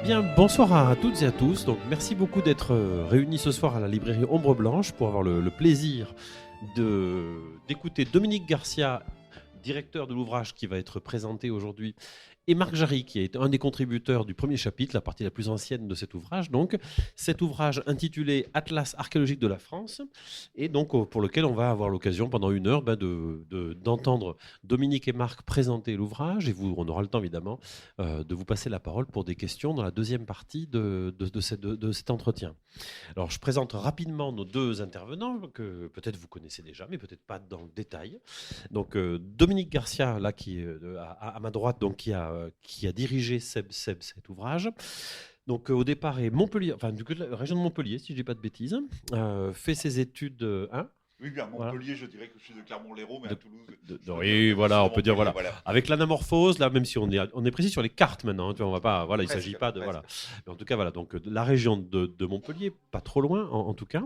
Bien, bonsoir à toutes et à tous. Donc, merci beaucoup d'être réunis ce soir à la librairie Ombre Blanche pour avoir le plaisir d'écouter Dominique Garcia, directeur de l'ouvrage qui va être présenté aujourd'hui, et Marc Jarry, qui est un des contributeurs du premier chapitre, la partie la plus ancienne de cet ouvrage. Donc, cet ouvrage intitulé Atlas archéologique de la France, et donc pour lequel on va avoir l'occasion pendant une heure d'entendre Dominique et Marc présenter l'ouvrage, et on aura le temps évidemment de vous passer la parole pour des questions dans la deuxième partie de cet entretien. Alors, je présente rapidement nos deux intervenants, que peut-être vous connaissez déjà, mais peut-être pas dans le détail. Donc, Dominique Garcia, là, qui est à ma droite, donc, qui a dirigé cet ouvrage. Donc, au départ, est Montpellier, enfin, du coup, la région de Montpellier, si je ne dis pas de bêtises, fait ses études. Oui, bien, Montpellier, voilà. je dirais que je suis de Clermont-Lérault, mais à Toulouse. Oui, voilà, on peut dire, voilà. Voilà. Avec l'anamorphose, là, même si on est précis sur les cartes maintenant, tu vois, on va pas, voilà, il ne Presque, s'agit pas de. presque. Voilà. Mais en tout cas, voilà, donc la région de Montpellier, pas trop loin en tout cas.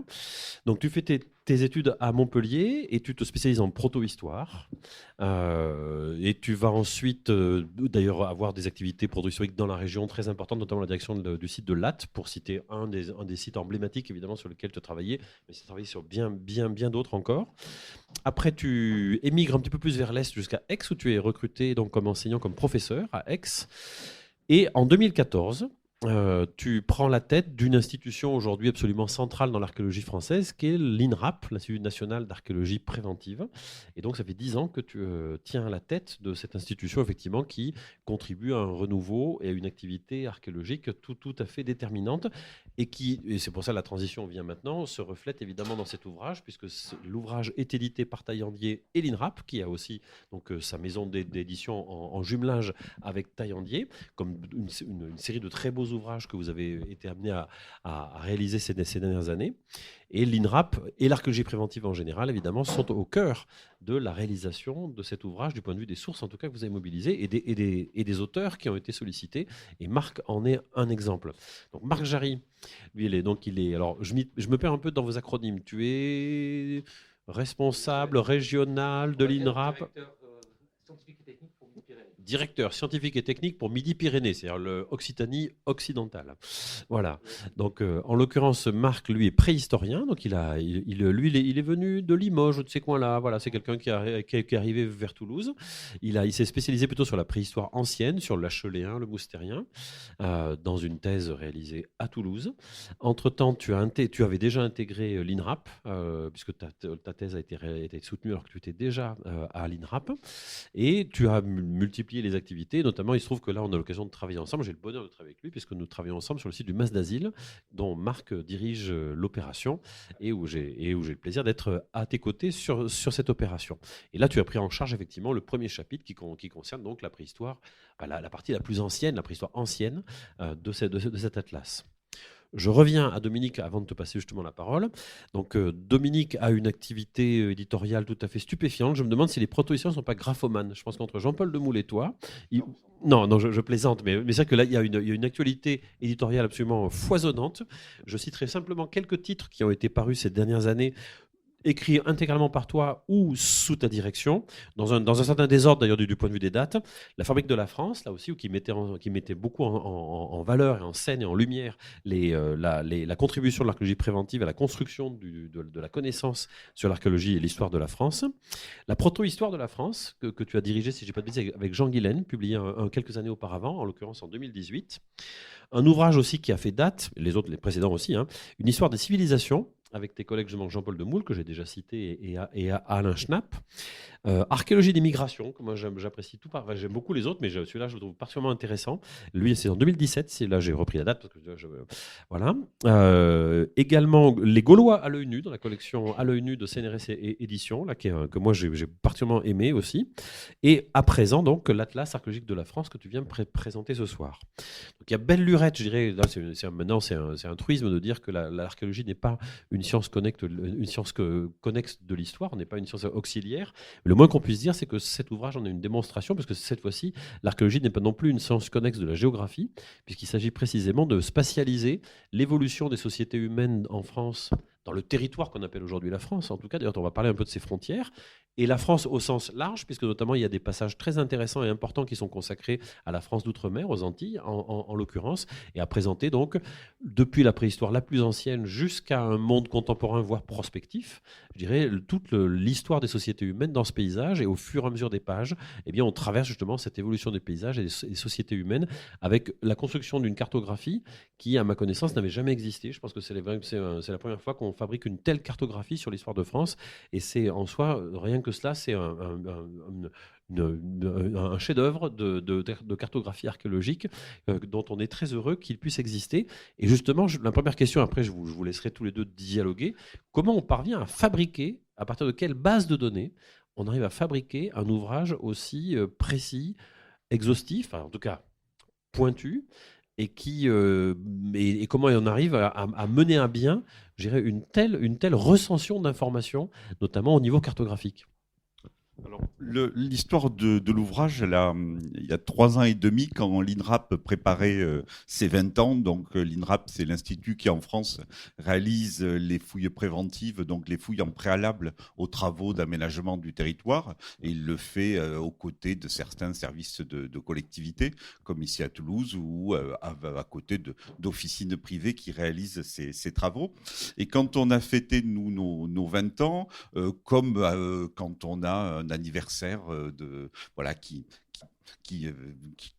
Donc, tu fais tes études à Montpellier et tu te spécialises en proto-histoire. Et tu vas ensuite, d'ailleurs, avoir des activités proto-historiques dans la région très importantes, notamment la direction du site de Latte, pour citer un des sites emblématiques, évidemment, sur lequel tu as travaillé, mais tu as travaillé sur bien d'autres encore. Après, tu émigres un petit peu plus vers l'Est jusqu'à Aix, où tu es recruté donc, comme enseignant, comme professeur à Aix. Et en 2014, tu prends la tête d'une institution aujourd'hui absolument centrale dans l'archéologie française, qui est l'INRAP, l'Institut national d'archéologie préventive. Et donc, ça fait 10 ans que tu tiens à la tête de cette institution, effectivement, qui contribue à un renouveau et à une activité archéologique tout à fait déterminante. Et c'est pour ça que la transition vient maintenant, se reflète évidemment dans cet ouvrage, puisque l'ouvrage est édité par Taillandier et l'INRAP, qui a aussi donc, sa maison d'édition en jumelage avec Taillandier, comme une série de très beaux ouvrages que vous avez été amené à réaliser ces dernières années. Et l'INRAP et l'archéologie préventive en général, évidemment, sont au cœur de la réalisation de cet ouvrage, du point de vue des sources, en tout cas, que vous avez mobilisées, et des auteurs qui ont été sollicités. Et Marc en est un exemple. Donc, Marc Jarry, lui, alors, je me perds un peu dans vos acronymes. Tu es responsable régional de l'INRAP. Directeur scientifique et technique pour Midi-Pyrénées, c'est-à-dire l'Occitanie occidentale. Voilà. Donc, en l'occurrence, Marc, lui, est préhistorien. Donc, il est venu de Limoges, de ces coins-là. Voilà, c'est quelqu'un qui est arrivé vers Toulouse. Il s'est spécialisé plutôt sur la préhistoire ancienne, sur l'acheléen, le moustérien, dans une thèse réalisée à Toulouse. Entre-temps, tu avais déjà intégré l'INRAP, puisque ta thèse a été soutenue alors que tu étais déjà à l'INRAP. Et tu as multiplié les activités. Notamment, il se trouve que là, on a l'occasion de travailler ensemble. J'ai le bonheur de travailler avec lui, puisque nous travaillons ensemble sur le site du Mas d'Asile, dont Marc dirige l'opération, et où j'ai le plaisir d'être à tes côtés sur cette opération. Et là, tu as pris en charge effectivement le premier chapitre qui concerne donc la préhistoire, la partie la plus ancienne, la préhistoire ancienne de cet atlas. Je reviens à Dominique avant de te passer justement la parole. Donc, Dominique a une activité éditoriale tout à fait stupéfiante. Je me demande si les proto-historiens ne sont pas graphomanes. Je pense qu'entre Jean-Paul Demoule et toi... Non, je plaisante, mais c'est vrai que là, il y a une actualité éditoriale absolument foisonnante. Je citerai simplement quelques titres qui ont été parus ces dernières années, écrit intégralement par toi ou sous ta direction, dans un certain désordre d'ailleurs du point de vue des dates. La Fabrique de la France, là aussi, qui mettait beaucoup en valeur et en scène et en lumière la contribution de l'archéologie préventive à la construction de la connaissance sur l'archéologie et l'histoire de la France. La proto-histoire de la France, que tu as dirigée, si je ne dis pas de bêtises, avec Jean Guilaine, publié quelques années auparavant, en l'occurrence en 2018. Un ouvrage aussi qui a fait date, les précédents aussi, une histoire des civilisations, avec tes collègues Jean-Paul Demoule, que j'ai déjà cité, et Alain Schnapp. Archéologie des migrations, que moi j'apprécie tout. J'aime beaucoup les autres, mais celui-là, je le trouve particulièrement intéressant. Lui, c'est en 2017. Là, j'ai repris la date. Parce que voilà. Également, les Gaulois à l'œil nu, dans la collection à l'œil nu de CNRS Éditions, là, que moi, j'ai particulièrement aimé aussi. Et à présent, donc, l'Atlas archéologique de la France que tu viens présenter ce soir. Donc, il y a belle lurette, je dirais. Là, maintenant, c'est un truisme de dire que l'archéologie n'est pas une science connexe de l'histoire, n'est pas une science auxiliaire. Le moins qu'on puisse dire, c'est que cet ouvrage en est une démonstration, parce que cette fois-ci, l'archéologie n'est pas non plus une science connexe de la géographie, puisqu'il s'agit précisément de spatialiser l'évolution des sociétés humaines en France dans le territoire qu'on appelle aujourd'hui la France, en tout cas. D'ailleurs, on va parler un peu de ses frontières. Et la France au sens large, puisque notamment il y a des passages très intéressants et importants qui sont consacrés à la France d'outre-mer, aux Antilles en l'occurrence, et à présenter donc, depuis la préhistoire la plus ancienne jusqu'à un monde contemporain, voire prospectif, je dirais, toute l'histoire des sociétés humaines dans ce paysage. Et au fur et à mesure des pages, eh bien, on traverse justement cette évolution des paysages et des sociétés humaines avec la construction d'une cartographie qui, à ma connaissance, n'avait jamais existé. Je pense que c'est la première fois qu'on fabrique une telle cartographie sur l'histoire de France. Et c'est en soi, rien que cela, c'est un chef-d'œuvre de cartographie archéologique dont on est très heureux qu'il puisse exister. Et justement, la première question, après je vous laisserai tous les deux dialoguer, comment on parvient à fabriquer, à partir de quelle base de données, on arrive à fabriquer un ouvrage aussi précis, exhaustif, enfin, en tout cas pointu, et comment on arrive à mener à bien, je dirais, une telle recension d'informations, notamment au niveau cartographique. Alors, l'histoire de l'ouvrage, il y a 3 ans et demi, quand l'INRAP préparait ses 20 ans, donc l'INRAP, c'est l'institut qui en France réalise les fouilles préventives, donc les fouilles en préalable aux travaux d'aménagement du territoire, et il le fait aux côtés de certains services de collectivités, comme ici à Toulouse, ou à côté d'officines privées qui réalisent ces travaux. Et quand on a fêté, nous, nos 20 ans, comme quand on a un anniversaire qui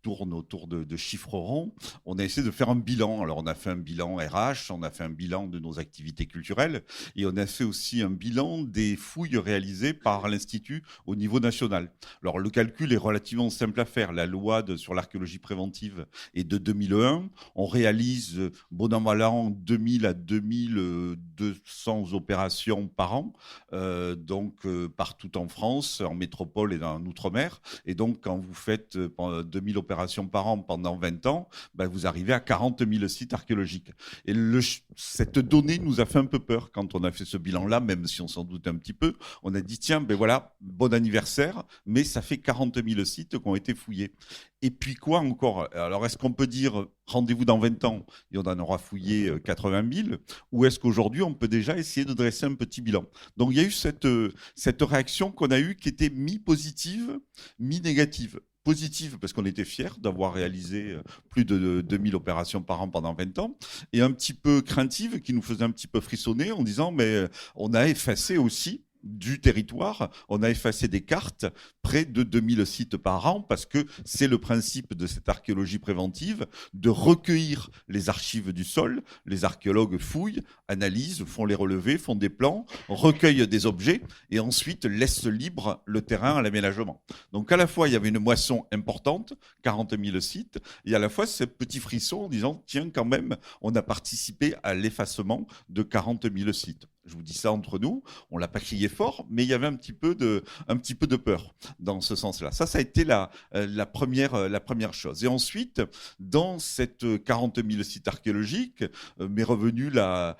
tourne autour de chiffres ronds, on a essayé de faire un bilan. Alors on a fait un bilan RH, on a fait un bilan de nos activités culturelles, et on a fait aussi un bilan des fouilles réalisées par l'Institut au niveau national. Alors le calcul est relativement simple à faire. La loi sur l'archéologie préventive est de 2001. On réalise, bon an mal an, 2000 à 2200 opérations par an, partout en France, en métropole et en outre-mer. Et donc quand vous faites 2000 opérations par an pendant 20 ans, vous arrivez à 40 000 sites archéologiques. Et cette donnée nous a fait un peu peur quand on a fait ce bilan-là, même si on s'en doute un petit peu. On a dit, tiens, voilà, bon anniversaire, mais ça fait 40 000 sites qui ont été fouillés. Et puis quoi encore? Alors, est-ce qu'on peut dire rendez-vous dans 20 ans et on en aura fouillé 80 000? Ou est-ce qu'aujourd'hui, on peut déjà essayer de dresser un petit bilan? Donc, il y a eu cette réaction qu'on a eue qui était mi-positive, mi-négative. Positive parce qu'on était fiers d'avoir réalisé plus de 2000 opérations par an pendant 20 ans, et un petit peu craintive qui nous faisait un petit peu frissonner en disant mais on a effacé aussi du territoire, on a effacé des cartes, près de 2000 sites par an, parce que c'est le principe de cette archéologie préventive, de recueillir les archives du sol. Les archéologues fouillent, analysent, font les relevés, font des plans, recueillent des objets, et ensuite laissent libre le terrain à l'aménagement. Donc à la fois, il y avait une moisson importante, 40 000 sites, et à la fois ce petit frisson en disant, tiens, quand même, on a participé à l'effacement de 40 000 sites. Je vous dis ça entre nous, on l'a pas crié fort, mais il y avait un petit peu de peur dans ce sens-là. Ça a été la première chose. Et ensuite, dans cette 40 000 sites archéologiques, m'est revenue la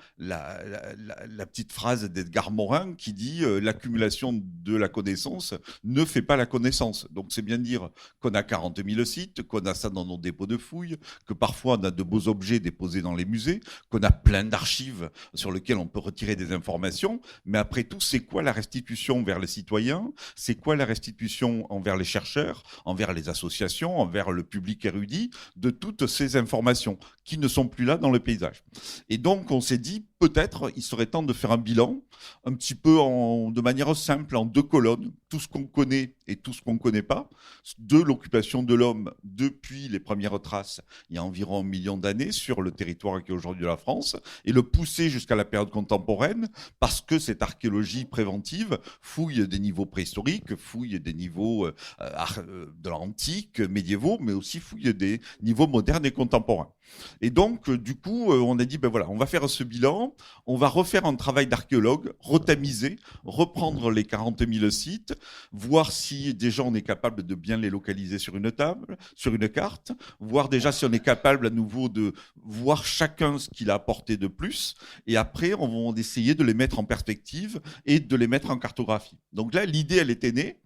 petite phrase d'Edgar Morin qui dit l'accumulation de la connaissance ne fait pas la connaissance. Donc c'est bien dire qu'on a 40 000 sites, qu'on a ça dans nos dépôts de fouilles, que parfois on a de beaux objets déposés dans les musées, qu'on a plein d'archives sur lesquelles on peut retirer des informations, mais après tout, c'est quoi la restitution vers les citoyens? C'est quoi la restitution envers les chercheurs, envers les associations, envers le public érudit, de toutes ces informations qui ne sont plus là dans le paysage? Et donc, on s'est dit, peut-être, il serait temps de faire un bilan, un petit peu de manière simple, en 2 colonnes, tout ce qu'on connaît et tout ce qu'on ne connaît pas, de l'occupation de l'homme depuis les premières traces, il y a environ 1 million d'années, sur le territoire qui est aujourd'hui la France, et le pousser jusqu'à la période contemporaine, parce que cette archéologie préventive fouille des niveaux préhistoriques, fouille des niveaux de l'antique, médiévaux, mais aussi fouille des niveaux modernes et contemporains. Et donc, du coup, on a dit, voilà, on va faire ce bilan, on va refaire un travail d'archéologue, retamiser, reprendre les 40 000 sites, voir si déjà on est capable de bien les localiser sur une table, sur une carte, voir déjà si on est capable à nouveau de voir chacun ce qu'il a apporté de plus, et après, on va essayer de les mettre en perspective et de les mettre en cartographie. Donc là, l'idée, elle était née.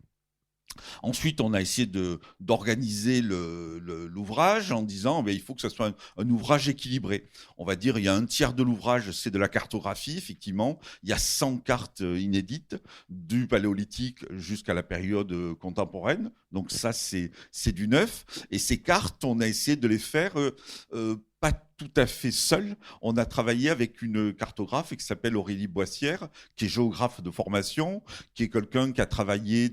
Ensuite, on a essayé d'organiser l'ouvrage en disant il faut que ce soit un ouvrage équilibré. On va dire il y a un tiers de l'ouvrage, c'est de la cartographie, effectivement. Il y a 100 cartes inédites du Paléolithique jusqu'à la période contemporaine. Donc ça, c'est du neuf. Et ces cartes, on a essayé de les faire pas tout à fait seul. On a travaillé avec une cartographe qui s'appelle Aurélie Boissière, qui est géographe de formation, qui est quelqu'un qui a travaillé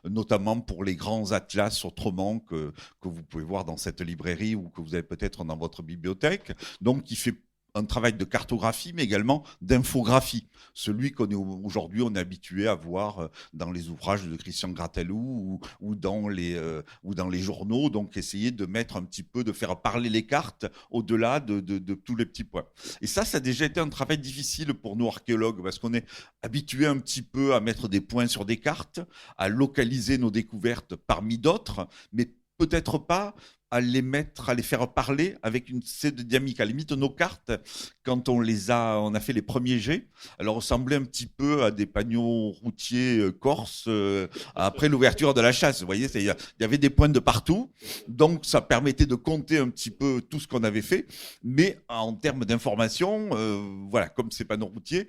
notamment pour les grands atlas autrement que vous pouvez voir dans cette librairie ou que vous avez peut-être dans votre bibliothèque. Donc, qui fait un travail de cartographie, mais également d'infographie. Celui qu'aujourd'hui on est habitué à voir dans les ouvrages de Christian Gratelou ou dans les journaux. Donc essayer de mettre un petit peu, de faire parler les cartes au-delà de tous les petits points. Et ça a déjà été un travail difficile pour nous archéologues, parce qu'on est habitué un petit peu à mettre des points sur des cartes, à localiser nos découvertes parmi d'autres, mais peut-être pas à les faire parler avec une série de dynamique. À la limite, nos cartes, quand on a fait les premiers jets, elles ressemblaient un petit peu à des panneaux routiers corses après l'ouverture de la chasse. Vous voyez, il y avait des points de partout, donc ça permettait de compter un petit peu tout ce qu'on avait fait, mais en termes d'information, voilà, comme ces panneaux routiers,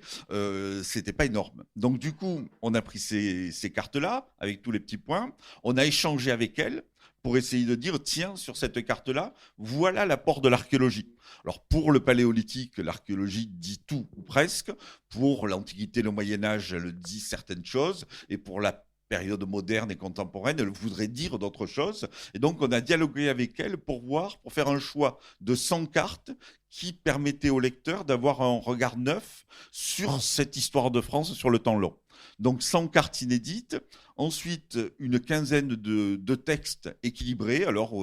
c'était pas énorme. Donc du coup, on a pris ces cartes-là avec tous les petits points, on a échangé avec elles pour essayer de dire, tiens, sur cette carte-là, voilà l'apport de l'archéologie. Alors, pour le Paléolithique, l'archéologie dit tout, ou presque. Pour l'Antiquité, le Moyen-Âge, elle dit certaines choses. Et pour la période moderne et contemporaine, elle voudrait dire d'autres choses. Et donc, on a dialogué avec elle pour faire un choix de 100 cartes qui permettait au lecteur d'avoir un regard neuf sur cette histoire de France sur le temps long. Donc 100 cartes inédites, ensuite une quinzaine de textes équilibrés, alors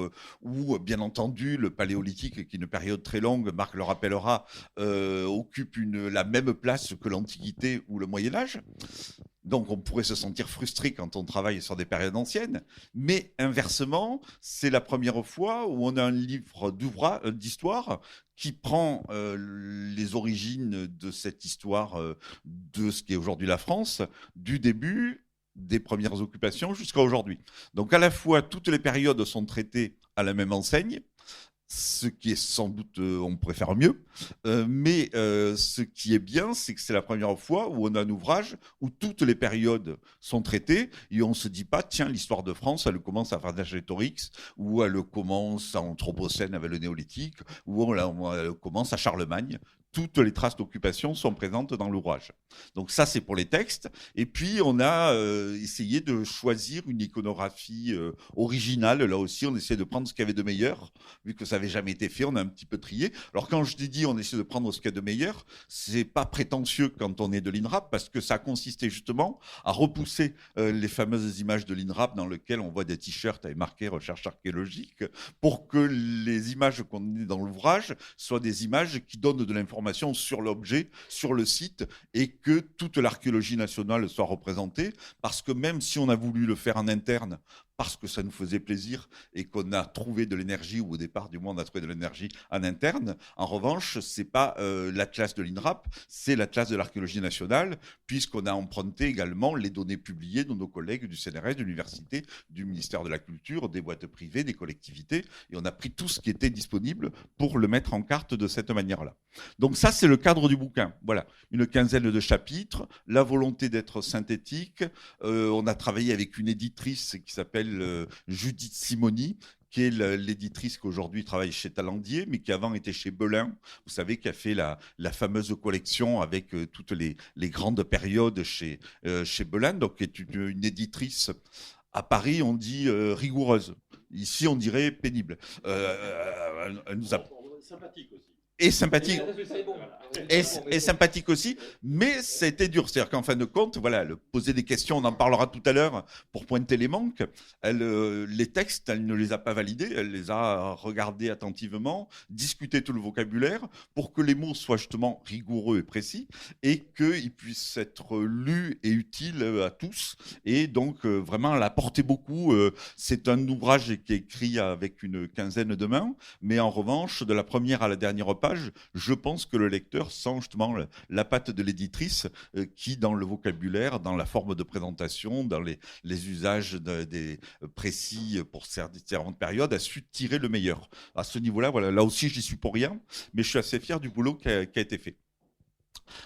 où bien entendu le Paléolithique, qui est une période très longue, Marc le rappellera, occupe la même place que l'Antiquité ou le Moyen-Âge. Donc on pourrait se sentir frustré quand on travaille sur des périodes anciennes, mais inversement, c'est la première fois où on a un livre d'histoire qui prend les origines de cette histoire de ce qui est aujourd'hui la France, du début des premières occupations jusqu'à aujourd'hui. Donc à la fois, toutes les périodes sont traitées à la même enseigne, ce qui est sans doute, on pourrait faire mieux, mais ce qui est bien, c'est que c'est la première fois où on a un ouvrage où toutes les périodes sont traitées et on ne se dit pas, tiens, l'histoire de France, elle commence à Vercingétorix, ou elle commence à Anthropocène avec le néolithique, ou elle commence à Charlemagne. Toutes les traces d'occupation sont présentes dans l'ouvrage. Donc ça, c'est pour les textes. Et puis, on a essayé de choisir une iconographie originale. Là aussi, on essaie de prendre ce qu'il y avait de meilleur, vu que ça n'avait jamais été fait, on a un petit peu trié. Alors quand je dis on essaie de prendre ce qu'il y a de meilleur, c'est pas prétentieux quand on est de l'INRAP, parce que ça consistait justement à repousser les fameuses images de l'INRAP dans lesquelles on voit des t-shirts avec marqué recherche archéologique, pour que les images qu'on ait dans l'ouvrage soient des images qui donnent de l'information sur l'objet, sur le site, et que toute l'archéologie nationale soit représentée, parce que même si on a voulu le faire en interne, parce que ça nous faisait plaisir et qu'on a trouvé de l'énergie, ou au départ du moins on a trouvé de l'énergie en interne. En revanche, c'est pas l'atlas de l'INRAP, c'est l'atlas de l'archéologie nationale, puisqu'on a emprunté également les données publiées de nos collègues du CNRS, de l'université, du ministère de la Culture, des boîtes privées, des collectivités, et on a pris tout ce qui était disponible pour le mettre en carte de cette manière-là. Donc ça, c'est le cadre du bouquin. Voilà, une quinzaine de chapitres, la volonté d'être synthétique. On a travaillé avec une éditrice qui s'appelle Judith Simoni, qui est l'éditrice qui aujourd'hui travaille chez Talandier, mais qui avant était chez Belin. Vous savez, qui a fait la fameuse collection avec toutes les grandes périodes chez Belin, donc qui est une éditrice. À Paris, on dit rigoureuse. Ici, on dirait pénible. Elle nous a... Sympathique aussi. Et sympathique. Et sympathique aussi, mais c'était dur. C'est-à-dire qu'en fin de compte, voilà, elle posait des questions, on en parlera tout à l'heure pour pointer les manques. Les textes, elle ne les a pas validés, elle les a regardés attentivement, discuté tout le vocabulaire pour que les mots soient justement rigoureux et précis et qu'ils puissent être lus et utiles à tous. Et donc, vraiment, elle a apporté beaucoup. C'est un ouvrage qui est écrit avec une quinzaine de mains, mais en revanche, de la première à la dernière page, je pense que le lecteur lecteur sans justement la patte de l'éditrice qui, dans le vocabulaire, dans la forme de présentation, dans les usages des précis pour différentes périodes, a su tirer le meilleur. À ce niveau-là, voilà, là aussi, je n'y suis pour rien, mais je suis assez fier du boulot qui a été fait.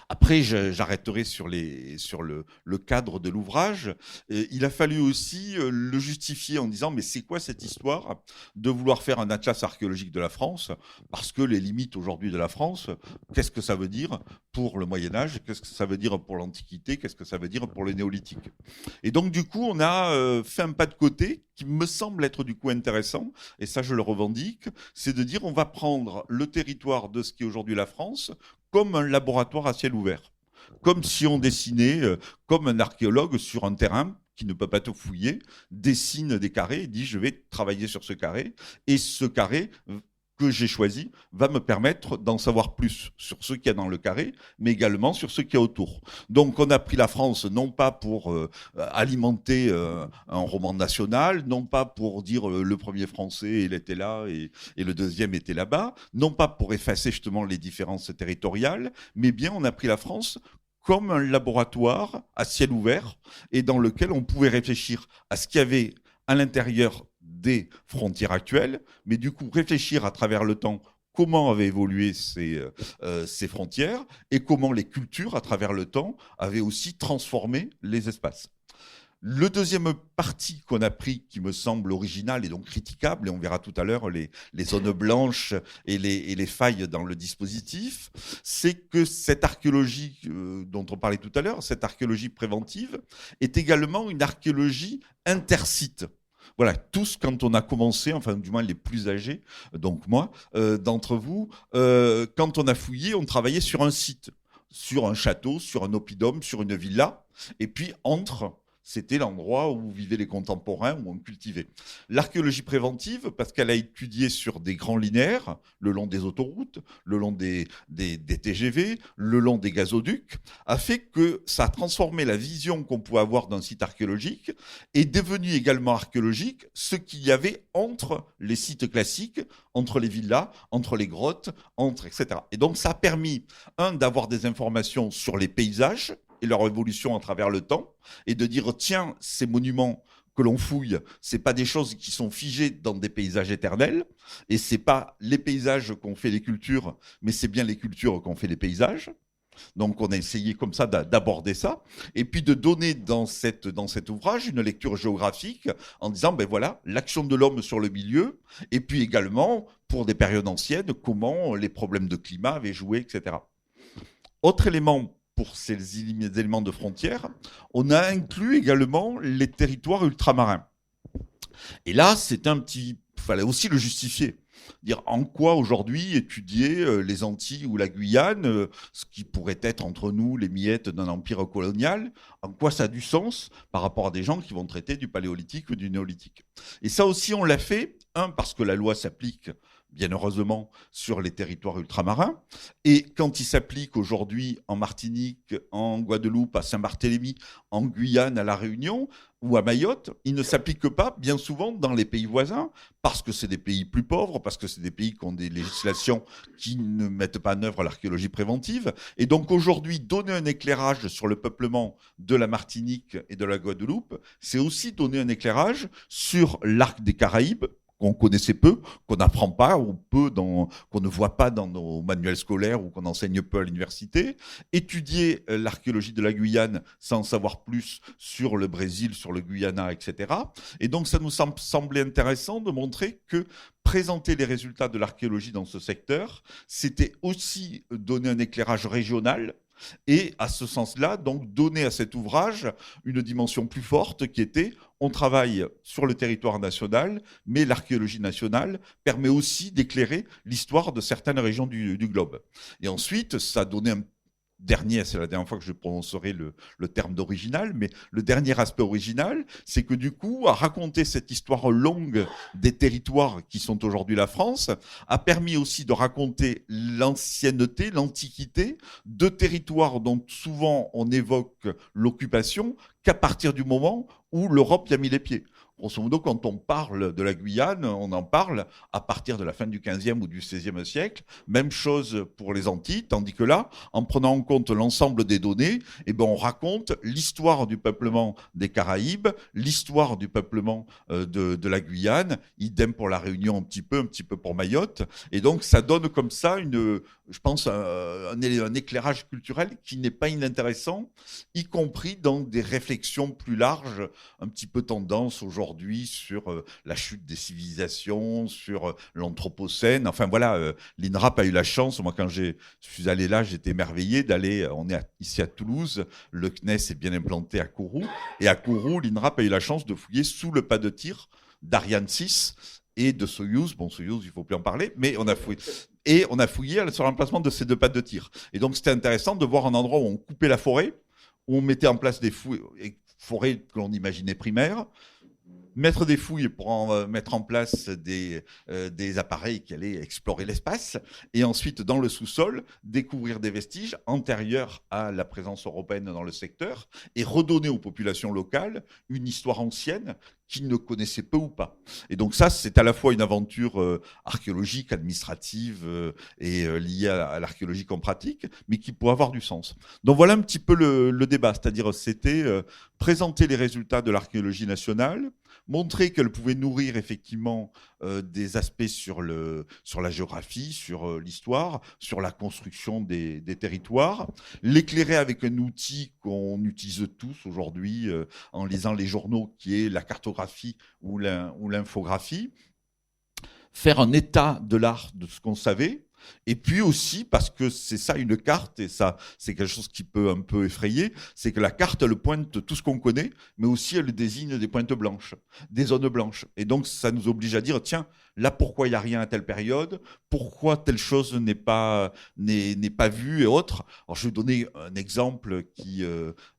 Après, j'arrêterai sur le cadre de l'ouvrage. Il a fallu aussi le justifier en disant mais c'est quoi cette histoire de vouloir faire un atlas archéologique de la France? Parce que les limites aujourd'hui de la France, qu'est-ce que ça veut dire pour le Moyen-Âge? Qu'est-ce que ça veut dire pour l'Antiquité? Qu'est-ce que ça veut dire pour le Néolithique? Et donc du coup, on a fait un pas de côté qui me semble être du coup intéressant, et ça je le revendique, c'est de dire on va prendre le territoire de ce qui est aujourd'hui la France comme un laboratoire à ciel ouvert. Comme si on dessinait, comme un archéologue sur un terrain qui ne peut pas tout fouiller, dessine des carrés et dit je vais travailler sur ce carré. Et ce carré que j'ai choisi va me permettre d'en savoir plus sur ce qu'il y a dans le carré, mais également sur ce qu'il y a autour. Donc on a pris la France non pas pour alimenter un roman national, non pas pour dire le premier français il était là et le deuxième était là-bas, non pas pour effacer justement les différences territoriales, mais bien on a pris la France comme un laboratoire à ciel ouvert et dans lequel on pouvait réfléchir à ce qu'il y avait à l'intérieur des frontières actuelles, mais du coup réfléchir à travers le temps comment avaient évolué ces frontières et comment les cultures à travers le temps avaient aussi transformé les espaces. Le deuxième parti qu'on a pris, qui me semble original et donc critiquable, et on verra tout à l'heure les zones blanches et les failles dans le dispositif, c'est que cette archéologie dont on parlait tout à l'heure, cette archéologie préventive, est également une archéologie intersite. Voilà, tous, quand on a commencé, enfin du moins les plus âgés, donc moi, d'entre vous, quand on a fouillé, on travaillait sur un site, sur un château, sur un oppidum, sur une villa, et puis c'était l'endroit où vivaient les contemporains, où on cultivait. L'archéologie préventive, parce qu'elle a étudié sur des grands linéaires, le long des autoroutes, le long des TGV, le long des gazoducs, a fait que ça a transformé la vision qu'on pouvait avoir d'un site archéologique et devenu également archéologique ce qu'il y avait entre les sites classiques, entre les villas, entre les grottes, etc. Et donc ça a permis, d'avoir des informations sur les paysages, et leur évolution à travers le temps, et de dire, tiens, ces monuments que l'on fouille, c'est pas des choses qui sont figées dans des paysages éternels, et c'est pas les paysages qu'ont fait les cultures, mais c'est bien les cultures qu'ont fait les paysages. Donc on a essayé comme ça d'aborder ça, et puis de donner dans cet ouvrage une lecture géographique en disant, ben voilà, l'action de l'homme sur le milieu, et puis également, pour des périodes anciennes, comment les problèmes de climat avaient joué, etc. Autre élément pour ces éléments de frontières, on a inclus également les territoires ultramarins. Et là, fallait aussi le justifier. Dire en quoi aujourd'hui étudier les Antilles ou la Guyane, ce qui pourrait être entre nous les miettes d'un empire colonial, en quoi ça a du sens par rapport à des gens qui vont traiter du paléolithique ou du néolithique. Et ça aussi, on l'a fait, parce que la loi s'applique bien heureusement, sur les territoires ultramarins. Et quand il s'applique aujourd'hui en Martinique, en Guadeloupe, à Saint-Barthélemy, en Guyane, à La Réunion ou à Mayotte, il ne s'applique pas bien souvent dans les pays voisins, parce que c'est des pays plus pauvres, parce que c'est des pays qui ont des législations qui ne mettent pas en œuvre l'archéologie préventive. Et donc aujourd'hui, donner un éclairage sur le peuplement de la Martinique et de la Guadeloupe, c'est aussi donner un éclairage sur l'arc des Caraïbes, qu'on connaissait peu, qu'on n'apprend pas ou peu, qu'on ne voit pas dans nos manuels scolaires ou qu'on enseigne peu à l'université, étudier l'archéologie de la Guyane sans savoir plus sur le Brésil, sur le Guyana, etc. Et donc ça nous semblait intéressant de montrer que présenter les résultats de l'archéologie dans ce secteur, c'était aussi donner un éclairage régional. Et à ce sens-là, donc donner à cet ouvrage une dimension plus forte qui était, on travaille sur le territoire national, mais l'archéologie nationale permet aussi d'éclairer l'histoire de certaines régions du globe. Et ensuite, ça a donné un dernier, c'est la dernière fois que je prononcerai le terme d'original, mais le dernier aspect original, c'est que du coup, à raconter cette histoire longue des territoires qui sont aujourd'hui la France, a permis aussi de raconter l'ancienneté, l'antiquité de territoires dont souvent on évoque l'occupation qu'à partir du moment où l'Europe y a mis les pieds. Grosso modo, quand on parle de la Guyane, on en parle à partir de la fin du XVe ou du XVIe siècle. Même chose pour les Antilles, tandis que là, en prenant en compte l'ensemble des données, eh ben, on raconte l'histoire du peuplement des Caraïbes, l'histoire du peuplement de la Guyane, idem pour la Réunion un petit peu pour Mayotte. Et donc, ça donne comme ça, je pense, un éclairage culturel qui n'est pas inintéressant, y compris dans des réflexions plus larges, un petit peu tendance aujourd'hui sur la chute des civilisations, sur l'Anthropocène. Enfin voilà, l'INRAP a eu la chance, moi quand je suis allé là, j'étais émerveillé d'aller, on est ici à Toulouse, le CNES est bien implanté à Kourou, et à Kourou, l'INRAP a eu la chance de fouiller sous le pas de tir d'Ariane 6 et de Soyouz. Bon, Soyouz, il ne faut plus en parler, mais on a fouillé. Et on a fouillé sur l'emplacement de ces 2 pattes de tir. Et donc, c'était intéressant de voir un endroit où on coupait la forêt, où on mettait en place des forêts que l'on imaginait primaires, mettre des fouilles pour mettre en place des appareils qui allaient explorer l'espace, et ensuite, dans le sous-sol, découvrir des vestiges antérieurs à la présence européenne dans le secteur, et redonner aux populations locales une histoire ancienne qu'ils ne connaissaient peu ou pas. Et donc ça, c'est à la fois une aventure archéologique, administrative et liée à l'archéologie qu'on pratique, mais qui peut avoir du sens. Donc voilà un petit peu le débat, c'est-à-dire c'était présenter les résultats de l'archéologie nationale, montrer qu'elle pouvait nourrir effectivement des aspects sur la géographie, sur l'histoire, sur la construction des territoires, l'éclairer avec un outil qu'on utilise tous aujourd'hui en lisant les journaux, qui est la cartographie ou l'infographie, faire un état de l'art de ce qu'on savait. Et puis aussi, parce que c'est ça une carte, et ça c'est quelque chose qui peut un peu effrayer, c'est que la carte, elle pointe tout ce qu'on connaît, mais aussi elle désigne des pointes blanches, des zones blanches. Et donc ça nous oblige à dire, tiens, là pourquoi il n'y a rien à telle période, pourquoi telle chose n'est pas vue et autres. Alors je vais vous donner un exemple qui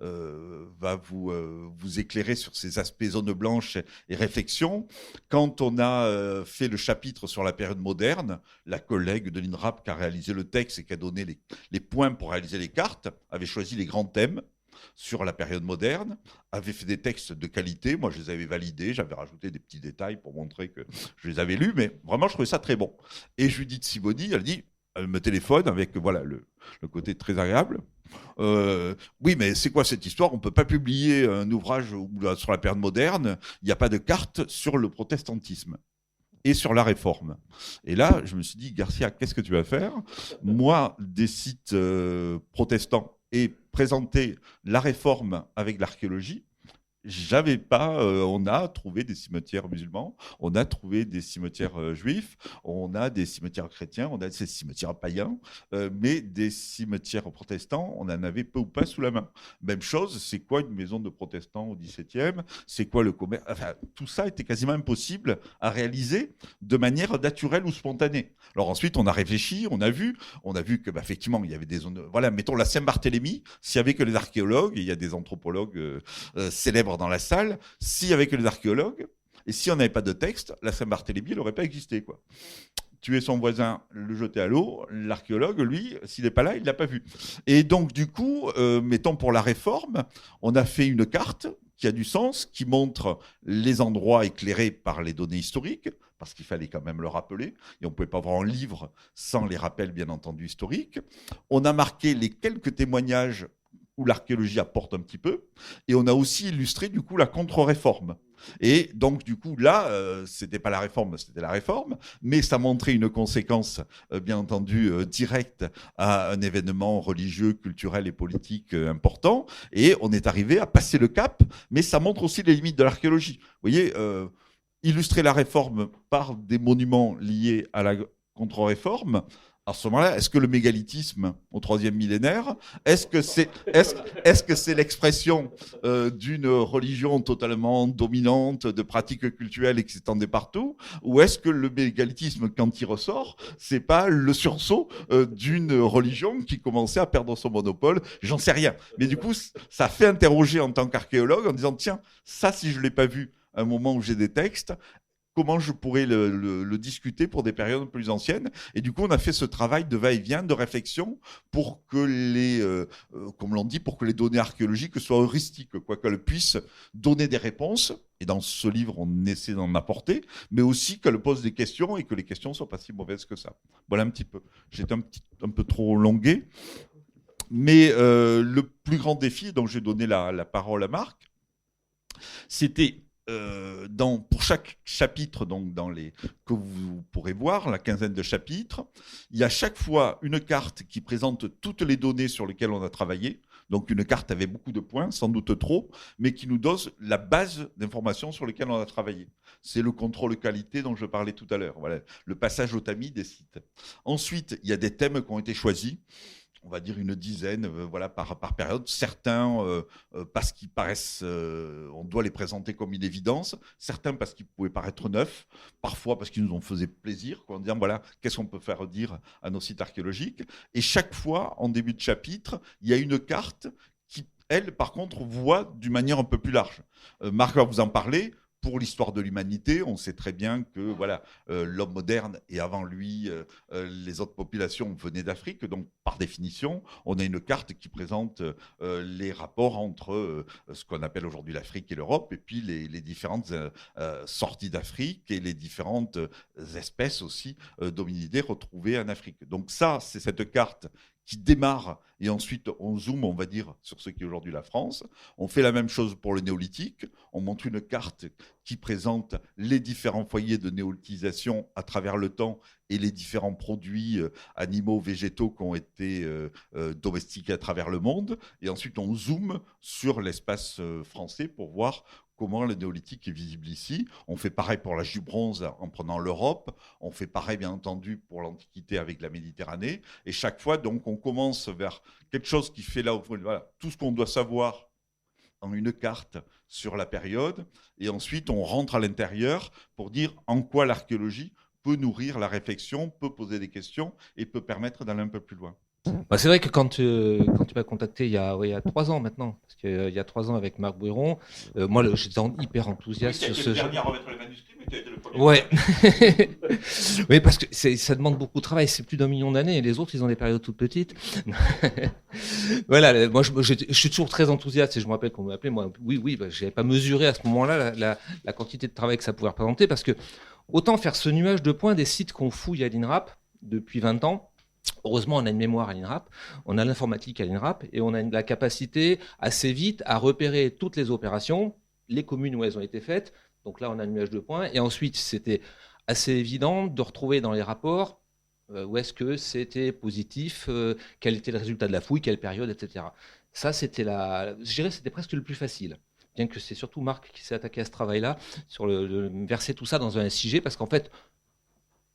va vous éclairer sur ces aspects zones blanches et réflexion. Quand on a fait le chapitre sur la période moderne, la collègue de l'INRAP qui a réalisé le texte et qui a donné les points pour réaliser les cartes avait choisi les grands thèmes sur la période moderne, avait fait des textes de qualité. Moi, je les avais validés, j'avais rajouté des petits détails pour montrer que je les avais lus, mais vraiment, je trouvais ça très bon. Et Judith Sibony, elle me téléphone avec voilà, le côté très agréable. Oui, mais c'est quoi cette histoire? On ne peut pas publier un ouvrage sur la période moderne, il n'y a pas de carte sur le protestantisme et sur la réforme. Et là, je me suis dit, Garcia, qu'est-ce que tu vas faire? Moi, des sites protestants et présenter la réforme avec l'archéologie, j'avais pas. On a trouvé des cimetières musulmans, on a trouvé des cimetières juifs, on a des cimetières chrétiens, on a des cimetières païens, mais des cimetières protestants, on en avait peu ou pas sous la main. Même chose, c'est quoi une maison de protestants au XVIIe? C'est quoi le commerce? Enfin, tout ça était quasiment impossible à réaliser de manière naturelle ou spontanée. Alors ensuite, on a réfléchi, on a vu que effectivement, il y avait des zones. Voilà, mettons la Saint-Barthélemy. S'il y avait que les archéologues, et il y a des anthropologues célèbres dans la salle, s'il y avait que les archéologues, et si on n'avait pas de texte, la Saint-Barthélemy n'aurait pas existé, quoi. Tuer son voisin, le jeter à l'eau, l'archéologue, lui, s'il n'est pas là, il ne l'a pas vu. Et donc, du coup, mettons pour la réforme, on a fait une carte qui a du sens, qui montre les endroits éclairés par les données historiques, parce qu'il fallait quand même le rappeler, et on ne pouvait pas avoir un livre sans les rappels, bien entendu, historiques. On a marqué les quelques témoignages où l'archéologie apporte un petit peu, et on a aussi illustré du coup la contre-réforme. Et donc du coup là, c'était pas la réforme, c'était la réforme, mais ça montrait une conséquence bien entendu directe à un événement religieux, culturel et politique important, et on est arrivé à passer le cap, mais ça montre aussi les limites de l'archéologie. Vous voyez, illustrer la réforme par des monuments liés à la contre-réforme, à ce moment-là, est-ce que le mégalithisme au 3e millénaire, est-ce que c'est l'expression d'une religion totalement dominante, de pratiques cultuelles et qui s'étendait partout, ou est-ce que le mégalithisme, quand il ressort, c'est pas le sursaut d'une religion qui commençait à perdre son monopole? J'en sais rien. Mais du coup, ça fait interroger en tant qu'archéologue en disant, tiens, ça, si je l'ai pas vu à un moment où j'ai des textes, comment je pourrais le discuter pour des périodes plus anciennes. Et du coup, on a fait ce travail de va-et-vient, de réflexion, pour que comme l'on dit, pour que les données archéologiques soient heuristiques, quoi, qu'elles puissent donner des réponses Et dans ce livre, on essaie d'en apporter, mais aussi qu'elle pose des questions et que les questions ne soient pas si mauvaises que ça. Voilà un petit peu. J'étais un peu trop longué. Mais le plus grand défi, donc j'ai donné la parole à Marc, c'était pour chaque chapitre, donc que vous pourrez voir, la quinzaine de chapitres, il y a chaque fois une carte qui présente toutes les données sur lesquelles on a travaillé. Donc une carte avec beaucoup de points, sans doute trop, mais qui nous donne la base d'informations sur lesquelles on a travaillé. C'est le contrôle qualité dont je parlais tout à l'heure. Voilà, le passage au tamis des sites. Ensuite, il y a des thèmes qui ont été choisis. On va dire une dizaine, voilà, par période. Certains parce qu'ils paraissent, on doit les présenter comme une évidence. Certains parce qu'ils pouvaient paraître neufs. Parfois parce qu'ils nous ont fait plaisir, en disant voilà, qu'est-ce qu'on peut faire dire à nos sites archéologiques. Et chaque fois, en début de chapitre, il y a une carte qui, elle, par contre, voit d'une manière un peu plus large. Marc va vous en parler. Pour l'histoire de l'humanité, on sait très bien que voilà, l'homme moderne et avant lui, les autres populations venaient d'Afrique. Donc, par définition, on a une carte qui présente les rapports entre ce qu'on appelle aujourd'hui l'Afrique et l'Europe, et puis les différentes sorties d'Afrique et les différentes espèces aussi d'hominidés retrouvées en Afrique. Donc ça, c'est cette carte qui démarre, et ensuite on zoome, on va dire, sur ce qui est aujourd'hui la France. On fait la même chose pour le néolithique. On montre une carte qui présente les différents foyers de néolithisation à travers le temps et les différents produits animaux, végétaux qui ont été domestiqués à travers le monde. Et ensuite, on zoome sur l'espace français pour voir comment le néolithique est visible ici. On fait pareil pour l'âge du bronze en prenant l'Europe. On fait pareil, bien entendu, pour l'Antiquité avec la Méditerranée. Et chaque fois, donc, on commence vers quelque chose qui fait là, voilà, tout ce qu'on doit savoir en une carte sur la période. Et ensuite, on rentre à l'intérieur pour dire en quoi l'archéologie peut nourrir la réflexion, peut poser des questions et peut permettre d'aller un peu plus loin. Bah, c'est vrai que quand tu m'as contacté il y a 3 ans maintenant, parce qu'il y a 3 ans avec Marc Bouéron, moi j'étais hyper enthousiaste sur ce jeu. Tu as été le dernier à remettre les manuscrits, mais tu as été le premier. Ouais. Oui, parce que ça demande beaucoup de travail, c'est plus d'1 million d'années, et les autres ils ont des périodes toutes petites. Voilà, moi je suis toujours très enthousiaste, et je me rappelle qu'on m'appelait, moi, oui, je n'avais pas mesuré à ce moment-là la quantité de travail que ça pouvait représenter, parce que autant faire ce nuage de points des sites qu'on fouille à l'INRAP depuis 20 ans. Heureusement, on a une mémoire à l'INRAP, on a l'informatique à l'INRAP et on a la capacité assez vite à repérer toutes les opérations, les communes où elles ont été faites. Donc là, on a le nuage de points. Et ensuite, c'était assez évident de retrouver dans les rapports où est-ce que c'était positif, quel était le résultat de la fouille, quelle période, etc. Ça, c'était je dirais, c'était presque le plus facile. Bien que c'est surtout Marc qui s'est attaqué à ce travail-là, sur verser tout ça dans un SIG, parce qu'en fait,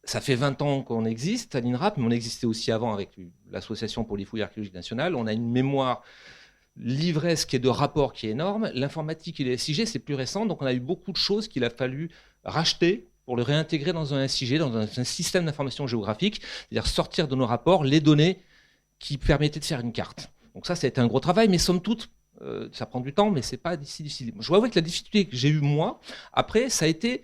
ça fait 20 ans qu'on existe à l'INRAP, mais on existait aussi avant avec l'Association pour les fouilles archéologiques nationales. On a une mémoire livresque et de rapports qui est énorme. L'informatique et les SIG, c'est plus récent, donc on a eu beaucoup de choses qu'il a fallu racheter pour le réintégrer dans un SIG, dans un système d'information géographique, c'est-à-dire sortir de nos rapports les données qui permettaient de faire une carte. Donc ça a été un gros travail, mais somme toute, ça prend du temps, mais c'est pas difficile. Je dois avouer que la difficulté que j'ai eue moi, après, ça a été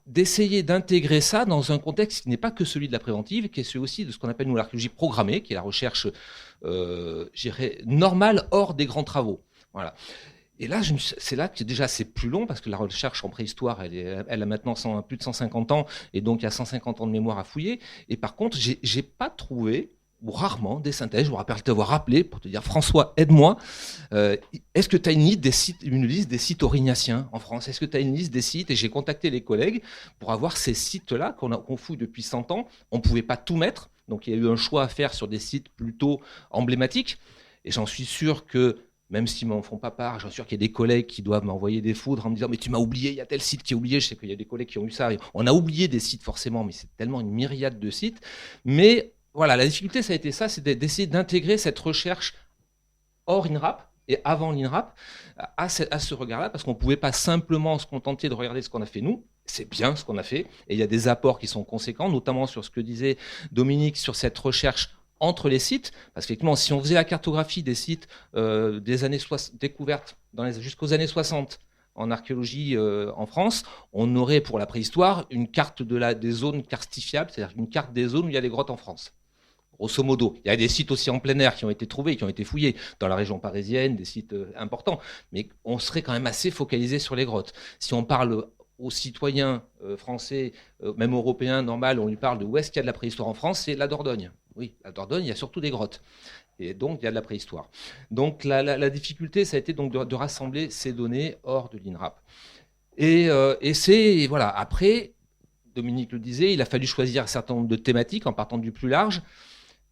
d'essayer d'intégrer ça dans un contexte qui n'est pas que celui de la préventive, qui est celui aussi de ce qu'on appelle nous l'archéologie programmée, qui est la recherche normale hors des grands travaux. Voilà. Et là, c'est là que déjà c'est plus long, parce que la recherche en préhistoire, elle a maintenant plus de 150 ans, et donc il y a 150 ans de mémoire à fouiller. Et par contre, j'ai pas trouvé, ou rarement, des synthèses. Je vous rappelle t'avoir rappelé pour te dire, François, aide-moi. Est-ce que tu as une liste des sites aurignaciens en France? Est-ce que tu as une liste des sites? Et j'ai contacté les collègues pour avoir ces sites-là qu'on fouille depuis 100 ans. On ne pouvait pas tout mettre. Donc, il y a eu un choix à faire sur des sites plutôt emblématiques. Et j'en suis sûr que, même s'ils ne m'en font pas part, j'en suis sûr qu'il y a des collègues qui doivent m'envoyer des foudres en me disant « Mais tu m'as oublié, il y a tel site qui est oublié. » Je sais qu'il y a des collègues qui ont eu ça. On a oublié des sites forcément, mais c'est tellement une myriade de sites. Mais voilà, la difficulté, ça a été ça, c'est d'essayer d'intégrer cette recherche hors INRAP et avant l'INRAP à ce regard-là, parce qu'on ne pouvait pas simplement se contenter de regarder ce qu'on a fait nous. C'est bien ce qu'on a fait, et il y a des apports qui sont conséquents, notamment sur ce que disait Dominique, sur cette recherche entre les sites, parce qu'effectivement, si on faisait la cartographie des sites des années découvertes jusqu'aux années 60, en archéologie en France, on aurait pour la préhistoire une carte des zones carstifiables, c'est-à-dire une carte des zones où il y a des grottes en France. grosso modo. Il y a des sites aussi en plein air qui ont été trouvés, qui ont été fouillés dans la région parisienne, des sites importants, mais on serait quand même assez focalisé sur les grottes. Si on parle aux citoyens français, même européens, normal, on lui parle de où est-ce qu'il y a de la préhistoire en France, c'est la Dordogne. Oui, la Dordogne, il y a surtout des grottes. Et donc, il y a de la préhistoire. Donc, la difficulté, ça a été donc de rassembler ces données hors de l'INRAP. Et c'est, voilà, après, Dominique le disait, il a fallu choisir un certain nombre de thématiques en partant du plus large.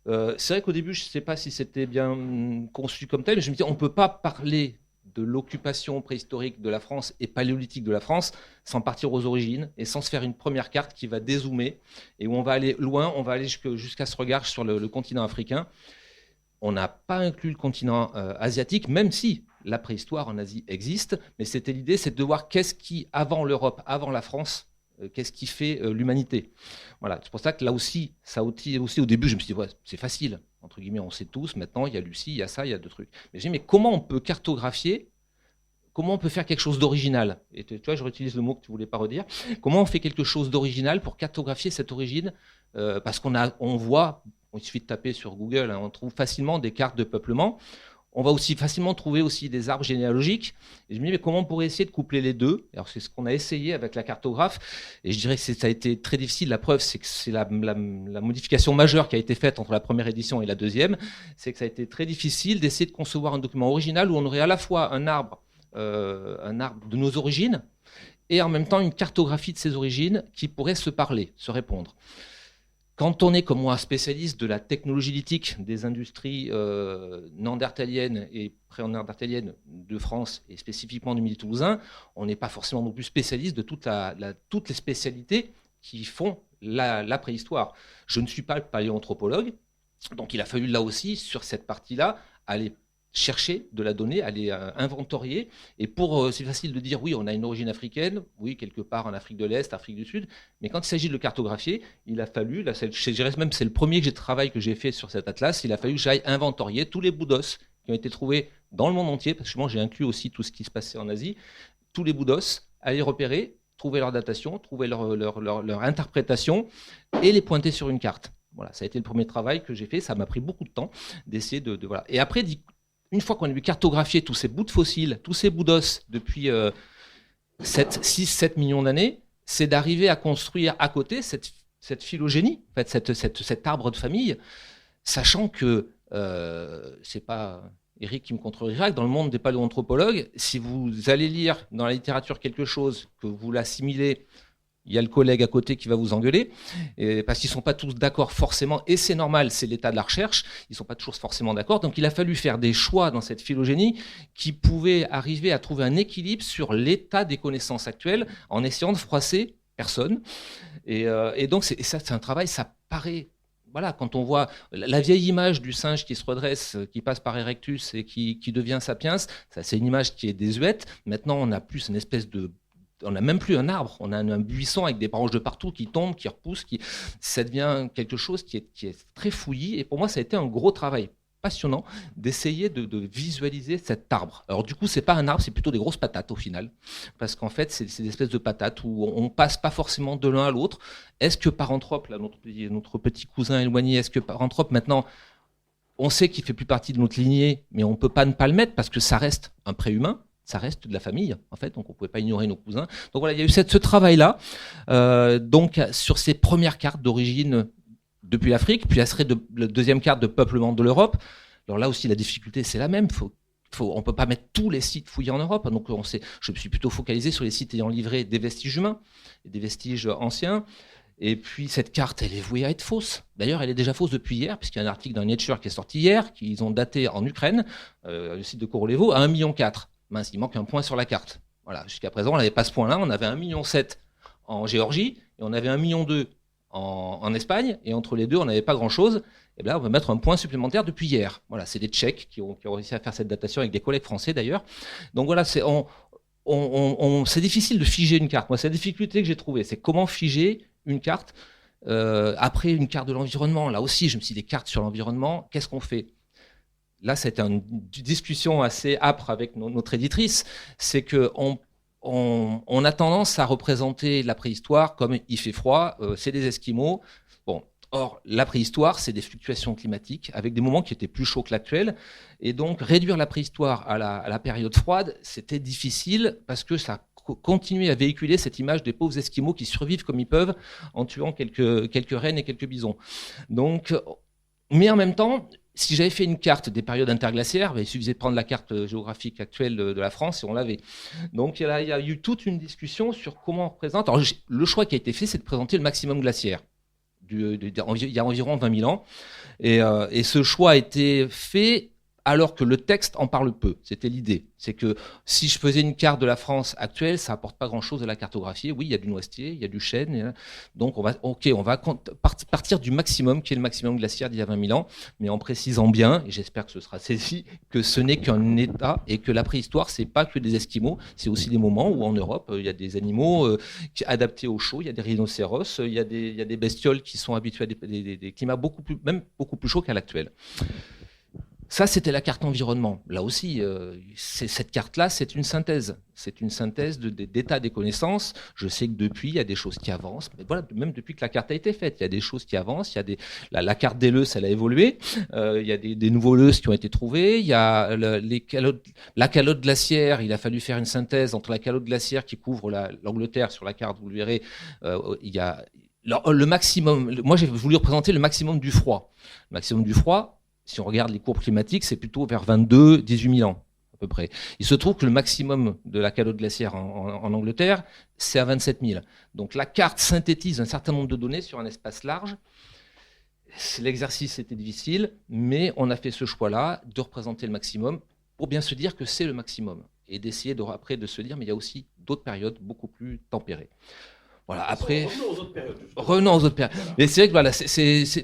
C'est vrai qu'au début, je ne sais pas si c'était bien conçu comme tel, mais je me disais, on ne peut pas parler de l'occupation préhistorique de la France et paléolithique de la France sans partir aux origines et sans se faire une première carte qui va dézoomer et où on va aller loin, on va aller jusqu'à ce regard sur le continent africain. On n'a pas inclus le continent asiatique, même si la préhistoire en Asie existe, mais c'était l'idée, c'est de voir qu'est-ce qui, avant l'Europe, avant la France, qu'est-ce qui fait l'humanité. Voilà, c'est pour ça que là aussi, au début, je me suis dit, ouais, c'est facile, entre guillemets, on sait tous, maintenant, il y a Lucie, il y a ça, il y a deux trucs. Mais j'ai dit, mais comment on peut cartographier, comment on peut faire quelque chose d'original? Et tu vois, je réutilise le mot que tu ne voulais pas redire. Comment on fait quelque chose d'original pour cartographier cette origine? Parce on voit, il suffit de taper sur Google, hein, on trouve facilement des cartes de peuplement. On va aussi facilement trouver aussi des arbres généalogiques. Et je me dis, mais comment on pourrait essayer de coupler les deux? Alors, c'est ce qu'on a essayé avec la cartographe. Et je dirais que ça a été très difficile. La preuve, c'est que c'est la modification majeure qui a été faite entre la première édition et la deuxième. C'est que ça a été très difficile d'essayer de concevoir un document original où on aurait à la fois un arbre de nos origines et en même temps une cartographie de ces origines qui pourrait se parler, se répondre. Quand on est, comme moi, spécialiste de la technologie lithique des industries néandertaliennes et pré-néandertaliennes de France et spécifiquement du Midi toulousain, on n'est pas forcément non plus spécialiste de toutes les spécialités qui font la préhistoire. Je ne suis pas paléoanthropologue, donc il a fallu là aussi, sur cette partie-là, aller chercher de la donnée, aller inventorier. Et c'est facile de dire, oui, on a une origine africaine, oui, quelque part en Afrique de l'Est, Afrique du Sud, mais quand il s'agit de le cartographier, il a fallu, là, je dirais même c'est le premier travail que j'ai fait sur cet atlas, il a fallu que j'aille inventorier tous les bouts d'os qui ont été trouvés dans le monde entier, parce que moi j'ai inclus aussi tout ce qui se passait en Asie, tous les bouts d'os, aller repérer, trouver leur datation, trouver leur interprétation, et les pointer sur une carte. Voilà, ça a été le premier travail que j'ai fait, ça m'a pris beaucoup de temps d'essayer voilà. Et après, une fois qu'on a cartographié tous ces bouts de fossiles, tous ces bouts d'os depuis 6-7 millions d'années, c'est d'arriver à construire à côté cette phylogénie, en fait, cet arbre de famille, sachant que c'est pas Eric qui me contredira, dans le monde des paléoanthropologues, si vous allez lire dans la littérature quelque chose, que vous l'assimilez, il y a le collègue à côté qui va vous engueuler, parce qu'ils ne sont pas tous d'accord forcément, et c'est normal, c'est l'état de la recherche, ils ne sont pas toujours forcément d'accord, donc il a fallu faire des choix dans cette phylogénie qui pouvaient arriver à trouver un équilibre sur l'état des connaissances actuelles, en essayant de froisser personne, et donc c'est un travail, ça paraît... Voilà, quand on voit la vieille image du singe qui se redresse, qui passe par Erectus et qui devient Sapiens, ça, c'est une image qui est désuète. Maintenant, on a plus une espèce de... On n'a même plus un arbre, on a un buisson avec des branches de partout qui tombent, qui repoussent, ça devient quelque chose qui est très fouillis. Et pour moi, ça a été un gros travail passionnant d'essayer de visualiser cet arbre. Alors du coup, c'est pas un arbre, c'est plutôt des grosses patates au final. Parce qu'en fait, c'est des espèces de patates où on passe pas forcément de l'un à l'autre. Est-ce que Paranthrope, là, notre petit cousin éloigné, est-ce que Paranthrope, maintenant, on sait qu'il fait plus partie de notre lignée, mais on peut pas ne pas le mettre parce que ça reste un préhumain. Ça reste de la famille, en fait, donc on ne pouvait pas ignorer nos cousins. Donc voilà, il y a eu ce travail-là, donc sur ces premières cartes d'origine depuis l'Afrique, puis la serait la deuxième carte de peuplement de l'Europe. Alors là aussi, la difficulté, c'est la même. On ne peut pas mettre tous les sites fouillés en Europe, donc je me suis plutôt focalisé sur les sites ayant livré des vestiges humains, et des vestiges anciens. Et puis cette carte, elle est vouée à être fausse. D'ailleurs, elle est déjà fausse depuis hier, puisqu'il y a un article dans Nature qui est sorti hier, qu'ils ont daté en Ukraine, le site de Korolevo, à 1,4 million. Mince, il manque un point sur la carte. Voilà, jusqu'à présent, on n'avait pas ce point-là. On avait 1,7 million en Géorgie et on avait 1,2 million en Espagne. Et entre les deux, on n'avait pas grand-chose. Et là, on va mettre un point supplémentaire depuis hier. Voilà, c'est des Tchèques qui ont réussi à faire cette datation avec des collègues français d'ailleurs. Donc voilà, c'est difficile de figer une carte. Moi, c'est la difficulté que j'ai trouvée. C'est comment figer une carte. Après, une carte de l'environnement. Là aussi, je me suis dit, des cartes sur l'environnement, qu'est-ce qu'on fait ? Là, c'était une discussion assez âpre avec notre éditrice, c'est qu'on a tendance à représenter la préhistoire comme il fait froid, c'est des Esquimaux. Bon, Or, la préhistoire, c'est des fluctuations climatiques avec des moments qui étaient plus chauds que l'actuel. Et donc, réduire la préhistoire à la période froide, c'était difficile parce que ça continuait à véhiculer cette image des pauvres Esquimaux qui survivent comme ils peuvent en tuant quelques rennes et quelques bisons. Donc, mais en même temps, si j'avais fait une carte des périodes interglaciaires, il suffisait de prendre la carte géographique actuelle de la France et on l'avait. Donc il y a eu toute une discussion sur comment on représente. Alors, le choix qui a été fait, c'est de présenter le maximum glaciaire. Il y a environ 20 000 ans. Et ce choix a été fait alors que le texte en parle peu. C'était l'idée. C'est que si je faisais une carte de la France actuelle, ça apporte pas grand-chose à la cartographie. Oui, il y a du noisetier, il y a du chêne. Donc on va partir du maximum, qui est le maximum glaciaire d'il y a 20 000 ans, mais en précisant bien, et j'espère que ce sera saisi, que ce n'est qu'un état et que la préhistoire, c'est pas que des Esquimaux, c'est aussi des moments où en Europe, il y a des animaux adaptés au chaud, il y a des rhinocéros, il y a des bestioles qui sont habituées à des climats beaucoup plus chauds qu'à l'actuel. Ça, c'était la carte environnement. Là aussi, cette carte-là, c'est une synthèse. C'est une synthèse d'état des connaissances. Je sais que depuis, il y a des choses qui avancent. Mais voilà, même depuis que la carte a été faite, il y a des choses qui avancent. Il y a la carte des Leuses, elle a évolué. Il y a des nouveaux Leuses qui ont été trouvés. Il y a la calotte glaciaire. Il a fallu faire une synthèse entre la calotte glaciaire qui couvre l'Angleterre sur la carte. Vous le verrez. Il y a le maximum. Moi, j'ai voulu représenter le maximum du froid. Le maximum du froid. Si on regarde les courbes climatiques, c'est plutôt vers 18 000 ans, à peu près. Il se trouve que le maximum de la calotte glaciaire en Angleterre, c'est à 27 000. Donc la carte synthétise un certain nombre de données sur un espace large. L'exercice était difficile, mais on a fait ce choix-là de représenter le maximum pour bien se dire que c'est le maximum. Et d'essayer après de se dire, mais il y a aussi d'autres périodes beaucoup plus tempérées. Voilà, après, revenons aux autres périodes. Mais c'est vrai que voilà,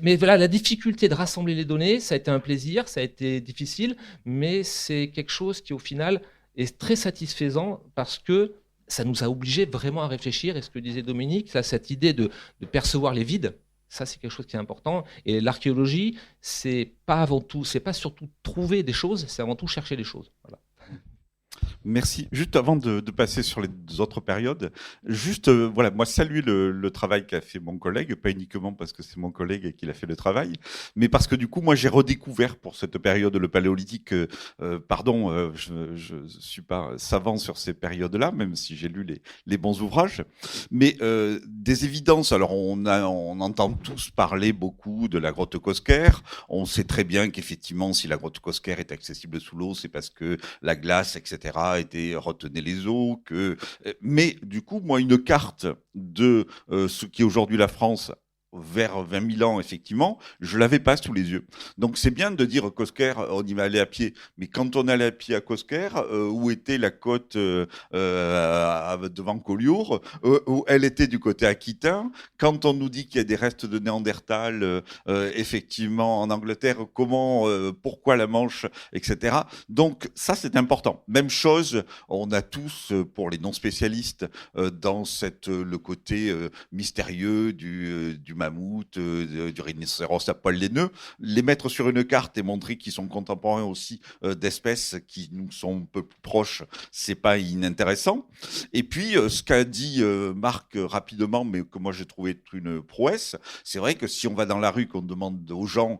mais voilà, la difficulté de rassembler les données, ça a été un plaisir, ça a été difficile, mais c'est quelque chose qui, au final, est très satisfaisant parce que ça nous a obligés vraiment à réfléchir. Et ce que disait Dominique, ça, cette idée de percevoir les vides, ça, c'est quelque chose qui est important. Et l'archéologie, c'est pas surtout trouver des choses, c'est avant tout chercher des choses. Voilà. Merci. Juste avant de passer sur les autres périodes, juste voilà, moi saluer le travail qu'a fait mon collègue, pas uniquement parce que c'est mon collègue et qu'il a fait le travail, mais parce que du coup moi j'ai redécouvert pour cette période le paléolithique. Je suis pas savant sur ces périodes-là, même si j'ai lu les bons ouvrages, mais des évidences. Alors on entend tous parler beaucoup de la grotte Cosquer. On sait très bien qu'effectivement, si la grotte Cosquer est accessible sous l'eau, c'est parce que la glace, etc. retenait les eaux. Mais du coup, moi, une carte de ce qui est aujourd'hui la France vers 20 000 ans, effectivement, je l'avais pas sous les yeux. Donc c'est bien de dire Cosquer, on y va aller à pied. Mais quand on allait à pied à Cosquer, où était la côte devant Collioure, où elle était du côté aquitain. Quand on nous dit qu'il y a des restes de Néandertal, effectivement, en Angleterre, pourquoi la Manche, etc. Donc ça, c'est important. Même chose, on a tous, pour les non-spécialistes, dans le côté mystérieux du mammouth, du rhinocéros à poil laineux, les mettre sur une carte et montrer qu'ils sont contemporains aussi d'espèces qui nous sont un peu plus proches, c'est pas inintéressant. Et puis, ce qu'a dit Marc rapidement, mais que moi j'ai trouvé être une prouesse, c'est vrai que si on va dans la rue, qu'on demande aux gens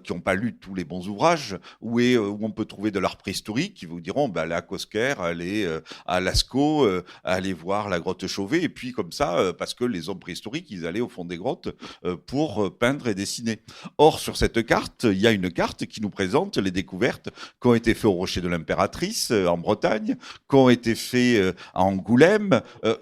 qui n'ont pas lu tous les bons ouvrages, où on peut trouver de l'art préhistorique, ils vous diront, allez à Cosquer, allez à Lascaux, allez voir la grotte Chauvet, et puis comme ça, parce que les hommes préhistoriques, ils allaient au fond des grottes pour peindre et dessiner. Or, sur cette carte, il y a une carte qui nous présente les découvertes qui ont été faites au Rocher de l'Impératrice, en Bretagne, qui ont été faites à Angoulême,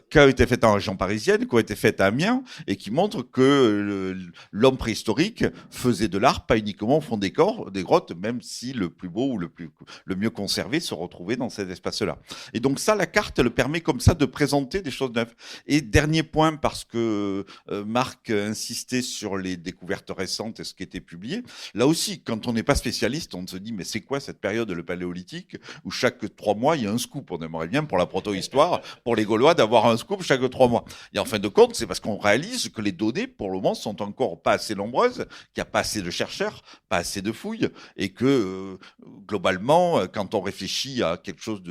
qui ont été faites en région parisienne, qui ont été faites à Amiens, et qui montrent que l'homme préhistorique faisait de l'art, pas uniquement au fond des grottes, même si le plus beau ou le mieux conservé se retrouvait dans cet espace-là. Et donc ça, la carte, elle permet comme ça de présenter des choses neuves. Et dernier point, parce que Marc insistait sur les découvertes récentes et ce qui était publié, là aussi, quand on n'est pas spécialiste, on se dit, mais c'est quoi cette période, le paléolithique, où chaque 3 mois, il y a un scoop? On aimerait bien, pour la proto-histoire, pour les Gaulois, d'avoir un scoop chaque 3 mois. Et en fin de compte, c'est parce qu'on réalise que les données, pour le moment, sont encore pas assez nombreuses, qu'il n'y a pas assez de chercheurs, pas assez de fouilles, et que, globalement, quand on réfléchit à quelque chose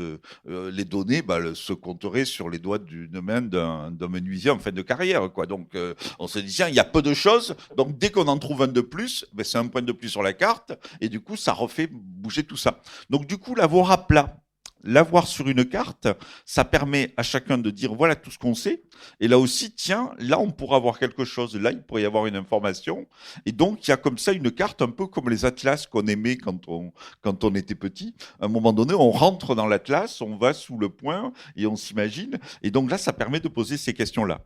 les données se compteraient sur les doigts d'une main d'un menuisier en fin de carrière, quoi. Donc, on se dit, tiens, il n'y a peu de choses. Donc, dès qu'on en trouve un de plus, ben, c'est un point de plus sur la carte. Et du coup, ça refait bouger tout ça. Donc, du coup, l'avoir à plat, l'avoir sur une carte, ça permet à chacun de dire voilà tout ce qu'on sait. Et là aussi, tiens, là, on pourra avoir quelque chose. Là, il pourrait y avoir une information. Et donc, il y a comme ça une carte, un peu comme les atlas qu'on aimait quand on était petit. À un moment donné, on rentre dans l'atlas, on va sous le point et on s'imagine. Et donc là, ça permet de poser ces questions-là.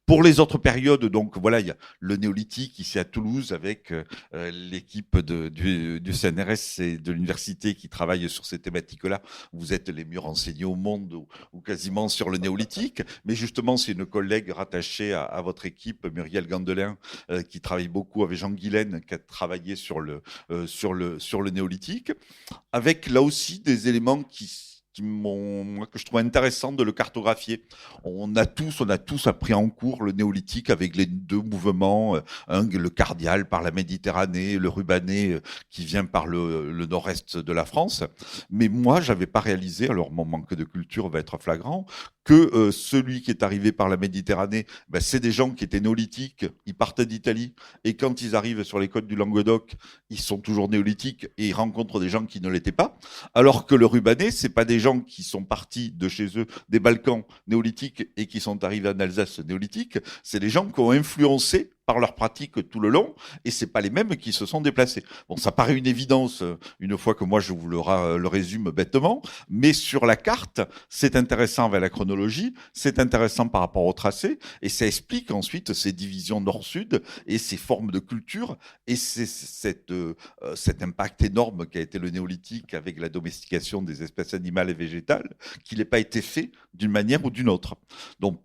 Pour les autres périodes, donc voilà, il y a le néolithique ici à Toulouse avec l'équipe du CNRS et de l'université qui travaille sur ces thématiques-là. Vous êtes les mieux renseignés au monde ou quasiment sur le néolithique, mais justement c'est une collègue rattachée à votre équipe, Muriel Gandelin, qui travaille beaucoup avec Jean Guilaine, qui a travaillé sur le néolithique, avec là aussi des éléments que je trouve intéressant de le cartographier. On a tous appris en cours le néolithique avec les deux mouvements, le cardial par la Méditerranée, le rubané qui vient par le nord-est de la France. Mais moi, j'avais pas réalisé, alors mon manque de culture va être flagrant, que celui qui est arrivé par la Méditerranée, ben, c'est des gens qui étaient néolithiques, ils partaient d'Italie, et quand ils arrivent sur les côtes du Languedoc, ils sont toujours néolithiques, et ils rencontrent des gens qui ne l'étaient pas, alors que le rubané, c'est pas des gens qui sont partis de chez eux, des Balkans néolithiques, et qui sont arrivés en Alsace néolithique, c'est des gens qui ont influencé par leur pratique tout le long, et c'est pas les mêmes qui se sont déplacés. Bon, ça paraît une évidence une fois que moi je vous le résume bêtement, mais sur la carte, c'est intéressant avec la chronologie, c'est intéressant par rapport au tracé, et ça explique ensuite ces divisions nord-sud et ces formes de culture et cet impact énorme qui a été le néolithique avec la domestication des espèces animales et végétales, qui n'a pas été fait d'une manière ou d'une autre. Donc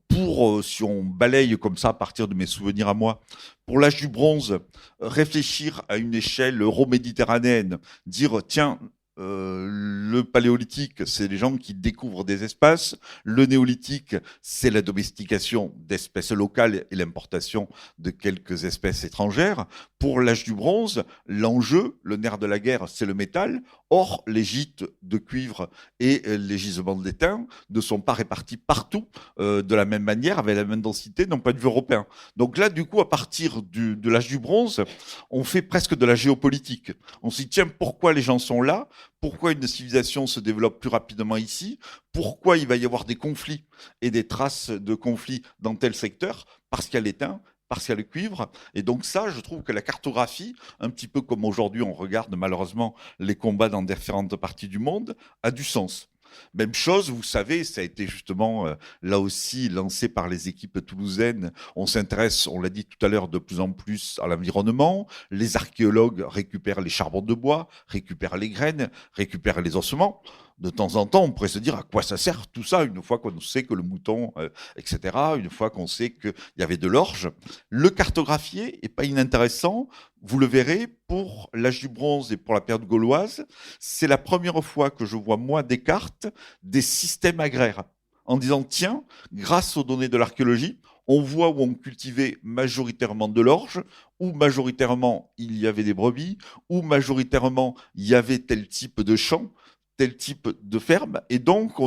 si on balaye comme ça à partir de mes souvenirs à moi, pour l'âge du bronze, réfléchir à une échelle euro-méditerranéenne, dire tiens, le paléolithique, c'est les gens qui découvrent des espaces. Le néolithique, c'est la domestication d'espèces locales et l'importation de quelques espèces étrangères. Pour l'âge du bronze, l'enjeu, le nerf de la guerre, c'est le métal. Or, les gîtes de cuivre et les gisements d'étain ne sont pas répartis partout de la même manière, avec la même densité d'un point de vue européen. Donc là, du coup, à partir de l'âge du bronze, on fait presque de la géopolitique. On se dit, tiens, pourquoi les gens sont là ? Pourquoi une civilisation se développe plus rapidement ici ? Pourquoi il va y avoir des conflits et des traces de conflits dans tel secteur ? Parce qu'il y a l'étain, parce qu'il y a le cuivre. Et donc ça, je trouve que la cartographie, un petit peu comme aujourd'hui on regarde malheureusement les combats dans différentes parties du monde, a du sens. Même chose, vous savez, ça a été justement là aussi lancé par les équipes toulousaines. On s'intéresse, on l'a dit tout à l'heure, de plus en plus à l'environnement. Les archéologues récupèrent les charbons de bois, récupèrent les graines, récupèrent les ossements. De temps en temps, on pourrait se dire à quoi ça sert tout ça, une fois qu'on sait que le mouton, etc., une fois qu'on sait qu'il y avait de l'orge. Le cartographier est pas inintéressant. Vous le verrez, pour l'âge du bronze et pour la période gauloise, c'est la première fois que je vois, moi, des cartes des systèmes agraires, en disant, tiens, grâce aux données de l'archéologie, on voit où on cultivait majoritairement de l'orge, où majoritairement il y avait des brebis, où majoritairement il y avait tel type de champ, tel type de ferme. Et donc,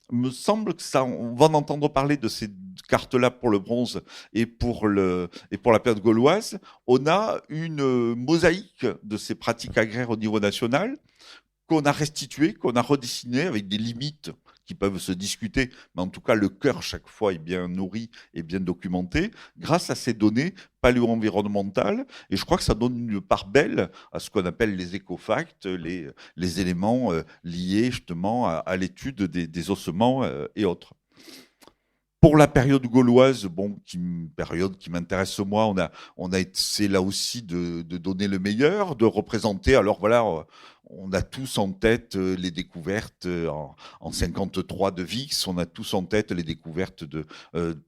me semble que ça, on va en entendre parler de ces cartes-là pour le bronze et pour la période gauloise. On a une mosaïque de ces pratiques agraires au niveau national qu'on a restitué, qu'on a redessiné avec des limites qui peuvent se discuter, mais en tout cas, le cœur, chaque fois, est bien nourri et bien documenté grâce à ces données paléo-environnementales. Et je crois que ça donne une part belle à ce qu'on appelle les écofacts, les éléments liés justement à l'étude des ossements et autres. Pour la période gauloise, période qui m'intéresse moi, on a essayé là aussi de donner le meilleur, de représenter. Alors voilà, on a tous en tête les découvertes en 53 de Vix, on a tous en tête les découvertes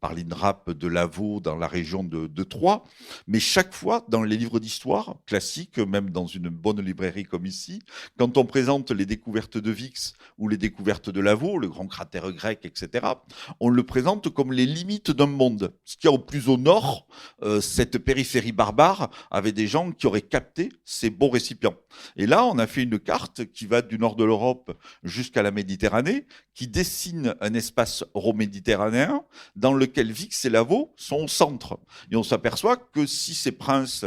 par l'INRAP de Lavaux dans la région de Troyes. Mais chaque fois, dans les livres d'histoire classiques, même dans une bonne librairie comme ici, quand on présente les découvertes de Vix ou les découvertes de Lavaux, le grand cratère grec, etc., on le présente présente comme les limites d'un monde. Ce qu'il y a au plus au nord, cette périphérie barbare, avait des gens qui auraient capté ces beaux récipients. Et là, on a fait une carte qui va du nord de l'Europe jusqu'à la Méditerranée, qui dessine un espace euro-méditerranéen dans lequel Vix et Lavaux sont au centre. Et on s'aperçoit que si ces princes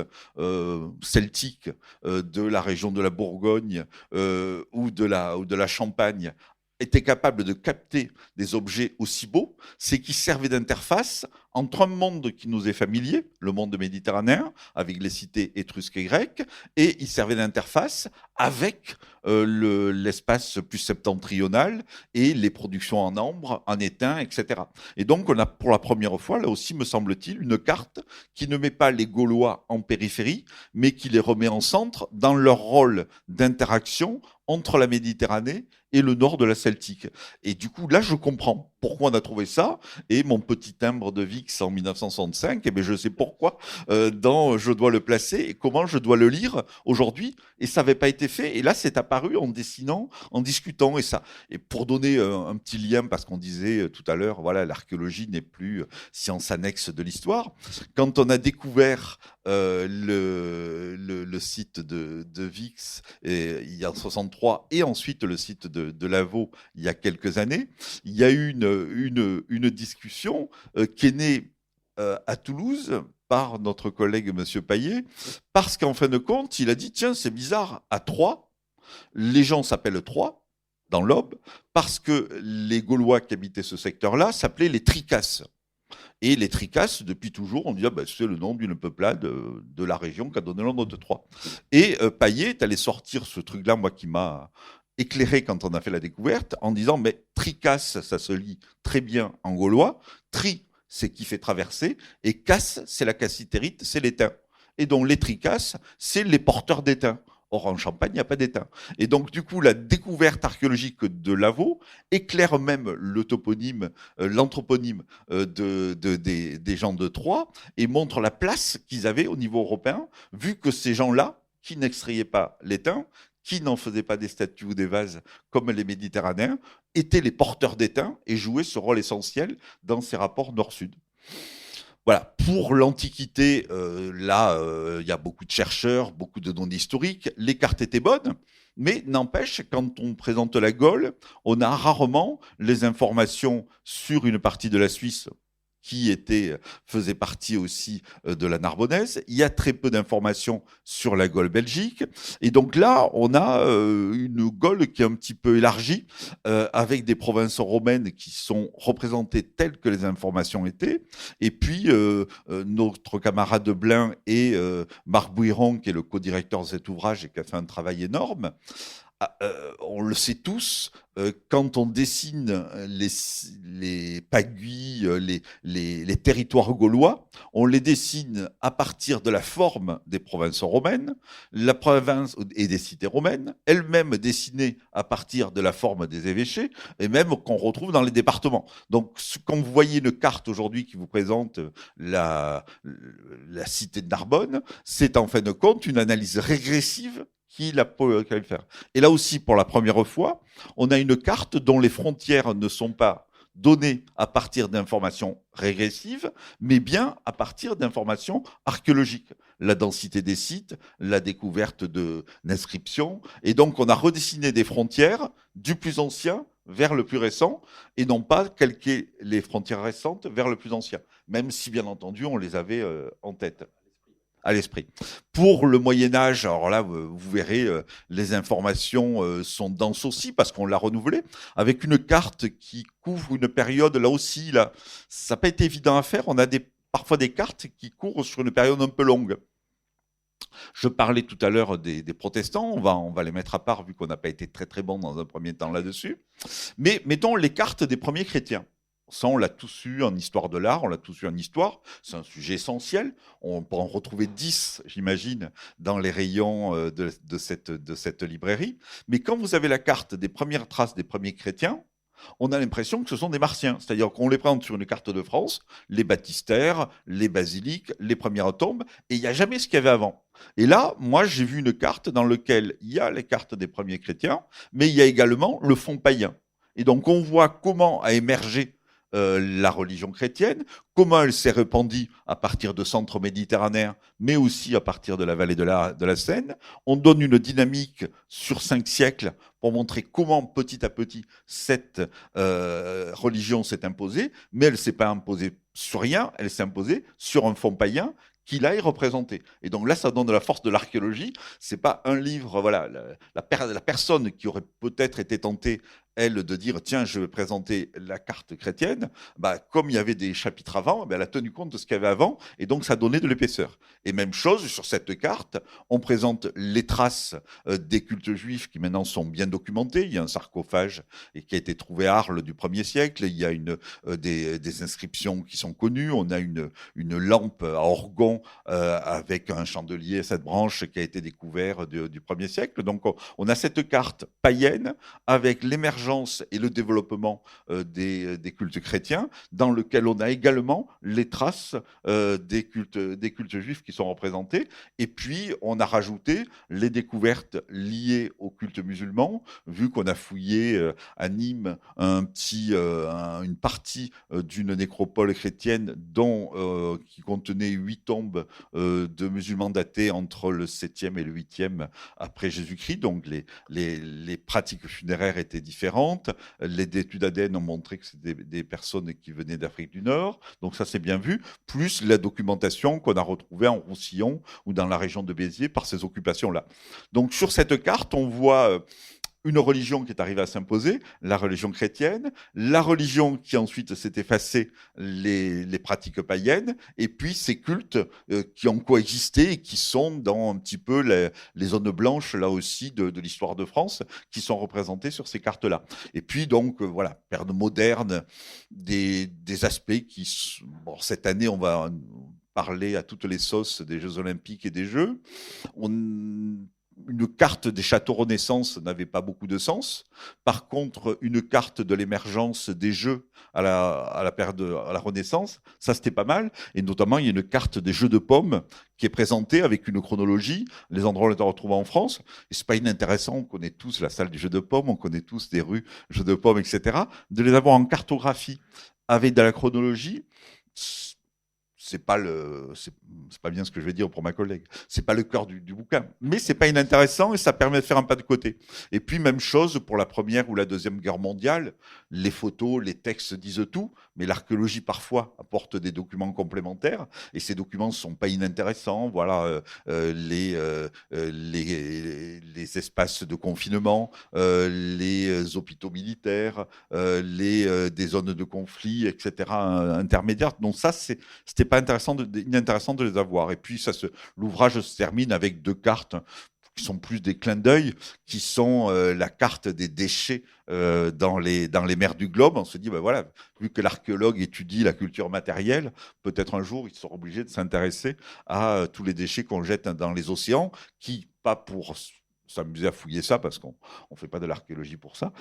celtiques de la région de la Bourgogne ou de la Champagne étaient capables de capter des objets aussi beaux, c'est qu'ils servaient d'interface entre un monde qui nous est familier, le monde méditerranéen, avec les cités étrusques et grecques, et ils servaient d'interface avec l'espace plus septentrional et les productions en ambre, en étain, etc. Et donc, on a pour la première fois, là aussi, me semble-t-il, une carte qui ne met pas les Gaulois en périphérie, mais qui les remet en centre dans leur rôle d'interaction entre la Méditerranée et le nord de la Celtique. Et du coup, là, je comprends pourquoi on a trouvé ça. Et mon petit timbre de Vix en 1965, eh bien, je sais pourquoi je dois le placer et comment je dois le lire aujourd'hui. Et ça n'avait pas été fait. Et là, c'est apparu en dessinant, en discutant. Et pour donner un petit lien, parce qu'on disait tout à l'heure, voilà, l'archéologie n'est plus science annexe de l'histoire. Quand on a découvert le site de Vix il y a 63 et ensuite le site de Lavaux il y a quelques années, il y a eu une discussion qui est née à Toulouse par notre collègue Monsieur Paillet, parce qu'en fin de compte, il a dit tiens, c'est bizarre, à Troyes, les gens s'appellent Troyes dans l'Aube parce que les Gaulois qui habitaient ce secteur-là s'appelaient les Tricasses. Et les Tricasses, depuis toujours, on dit c'est le nom d'une peuplade de la région qui a donné le nom de Troyes. Et Paillet est allé sortir ce truc-là, moi, qui m'a éclairé quand on a fait la découverte, en disant mais Tricasse, ça se lit très bien en gaulois. Tri, c'est qui fait traverser, et casse, c'est la cassitérite, c'est l'étain. Et donc les Tricasses, c'est les porteurs d'étain. Or, en Champagne, il n'y a pas d'étain. Et donc, du coup, la découverte archéologique de Lavaux éclaire même le toponyme, l'anthroponyme des gens de Troyes et montre la place qu'ils avaient au niveau européen, vu que ces gens-là, qui n'extrayaient pas l'étain, qui n'en faisaient pas des statues ou des vases comme les Méditerranéens, étaient les porteurs d'étain et jouaient ce rôle essentiel dans ces rapports nord-sud. Voilà, pour l'Antiquité, il y a beaucoup de chercheurs, beaucoup de données historiques. Les cartes étaient bonnes, mais n'empêche, quand on présente la Gaule, on a rarement les informations sur une partie de la Suisse qui faisait partie aussi de la Narbonnaise. Il y a très peu d'informations sur la Gaule belgique. Et donc là, on a une Gaule qui est un petit peu élargie, avec des provinces romaines qui sont représentées telles que les informations étaient. Et puis, notre camarade Blin et Marc Bouiron, qui est le co-directeur de cet ouvrage et qui a fait un travail énorme, on le sait tous, quand on dessine les paguis, les territoires gaulois, on les dessine à partir de la forme des provinces romaines, la province et des cités romaines, elles-mêmes dessinées à partir de la forme des évêchés, et même qu'on retrouve dans les départements. Donc, quand vous voyez une carte aujourd'hui qui vous présente la cité de Narbonne, c'est en fin de compte une analyse régressive qu'il a pu faire. Et là aussi, pour la première fois, on a une carte dont les frontières ne sont pas données à partir d'informations régressives, mais bien à partir d'informations archéologiques. La densité des sites, la découverte d'inscriptions. Et donc, on a redessiné des frontières du plus ancien vers le plus récent, et non pas calquer les frontières récentes vers le plus ancien, même si, bien entendu, on les avait en tête. À l'esprit. Pour le Moyen-Âge, alors là, vous verrez, les informations sont denses aussi parce qu'on l'a renouvelée, avec une carte qui couvre une période, là aussi, là, ça n'a pas été évident à faire. On a parfois des cartes qui courent sur une période un peu longue. Je parlais tout à l'heure des protestants, on va les mettre à part vu qu'on n'a pas été très très bon dans un premier temps là-dessus. Mais mettons les cartes des premiers chrétiens. Ça, on l'a tous eu en histoire de l'art, on l'a tous eu en histoire. C'est un sujet essentiel. On peut en retrouver 10, j'imagine, dans les rayons de cette librairie. Mais quand vous avez la carte des premières traces des premiers chrétiens, on a l'impression que ce sont des martiens. C'est-à-dire qu'on les prend sur une carte de France, les baptistères, les basiliques, les premières tombes, et il n'y a jamais ce qu'il y avait avant. Et là, moi, j'ai vu une carte dans laquelle il y a les cartes des premiers chrétiens, mais il y a également le fond païen. Et donc, on voit comment a émergé la religion chrétienne, comment elle s'est répandue à partir de centres méditerranéens, mais aussi à partir de la vallée de la Seine. On donne une dynamique sur 5 siècles pour montrer comment petit à petit cette religion s'est imposée, mais elle ne s'est pas imposée sur rien, elle s'est imposée sur un fond païen qu'il aille représenter. Et donc là, ça donne de la force de l'archéologie. C'est pas un livre, voilà, la personne qui aurait peut-être été tentée, elle, de dire, tiens, je vais présenter la carte chrétienne, bah, comme il y avait des chapitres avant, bah, elle a tenu compte de ce qu'il y avait avant, et donc ça donnait de l'épaisseur. Et même chose, sur cette carte, on présente les traces des cultes juifs qui maintenant sont bien documentés. Il y a un sarcophage qui a été trouvé à Arles du 1er siècle, il y a des inscriptions qui sont connues, on a une lampe à orgon avec un chandelier à 7 branches qui a été découvert du 1er siècle. Donc on a cette carte païenne avec l'émergence et le développement des cultes chrétiens, dans lequel on a également les traces des cultes juifs qui sont représentés. Et puis on a rajouté les découvertes liées aux cultes musulmans, vu qu'on a fouillé à Nîmes une partie d'une nécropole chrétienne qui contenait 8 tombes de musulmans datés entre le 7e et le 8e après Jésus-Christ. Donc les pratiques funéraires étaient différentes. Les études ADN ont montré que c'était des personnes qui venaient d'Afrique du Nord. Donc ça, c'est bien vu. Plus la documentation qu'on a retrouvée en Roussillon ou dans la région de Béziers par ces occupations-là. Donc sur cette carte, on voit une religion qui est arrivée à s'imposer, la religion chrétienne, la religion qui ensuite s'est effacée, les pratiques païennes, et puis ces cultes qui ont coexisté et qui sont dans un petit peu les zones blanches, là aussi, de l'histoire de France, qui sont représentées sur ces cartes-là. Et puis donc, voilà, période moderne, des aspects qui... Bon, cette année, on va parler à toutes les sauces des Jeux Olympiques et des Jeux. Une carte des châteaux Renaissance n'avait pas beaucoup de sens. Par contre, une carte de l'émergence des Jeux à la Renaissance, ça c'était pas mal. Et notamment, il y a une carte des Jeux de Paume qui est présentée avec une chronologie, les endroits où on les retrouve en France. Et c'est pas inintéressant, on connaît tous la salle du Jeu de Paume, on connaît tous des rues Jeux de Paume, etc. De les avoir en cartographie avec de la chronologie, c'est pas bien ce que je vais dire pour ma collègue. C'est pas le cœur du bouquin, mais c'est pas inintéressant et ça permet de faire un pas de côté. Et puis même chose pour la Première ou la Deuxième Guerre mondiale. Les photos, les textes disent tout, mais l'archéologie parfois apporte des documents complémentaires et ces documents sont pas inintéressants. Voilà les espaces de confinement, les hôpitaux militaires, des zones de conflit, etc. intermédiaires. Donc ça, c'était pas inintéressant de les avoir. Et puis l'ouvrage se termine avec 2 cartes qui sont plus des clins d'œil, qui sont la carte des déchets dans les mers du globe. On se dit, ben voilà, vu que l'archéologue étudie la culture matérielle, peut-être un jour il sera obligé de s'intéresser à tous les déchets qu'on jette dans les océans, qui, pas pour s'amuser à fouiller ça, parce qu'on ne fait pas de l'archéologie pour ça,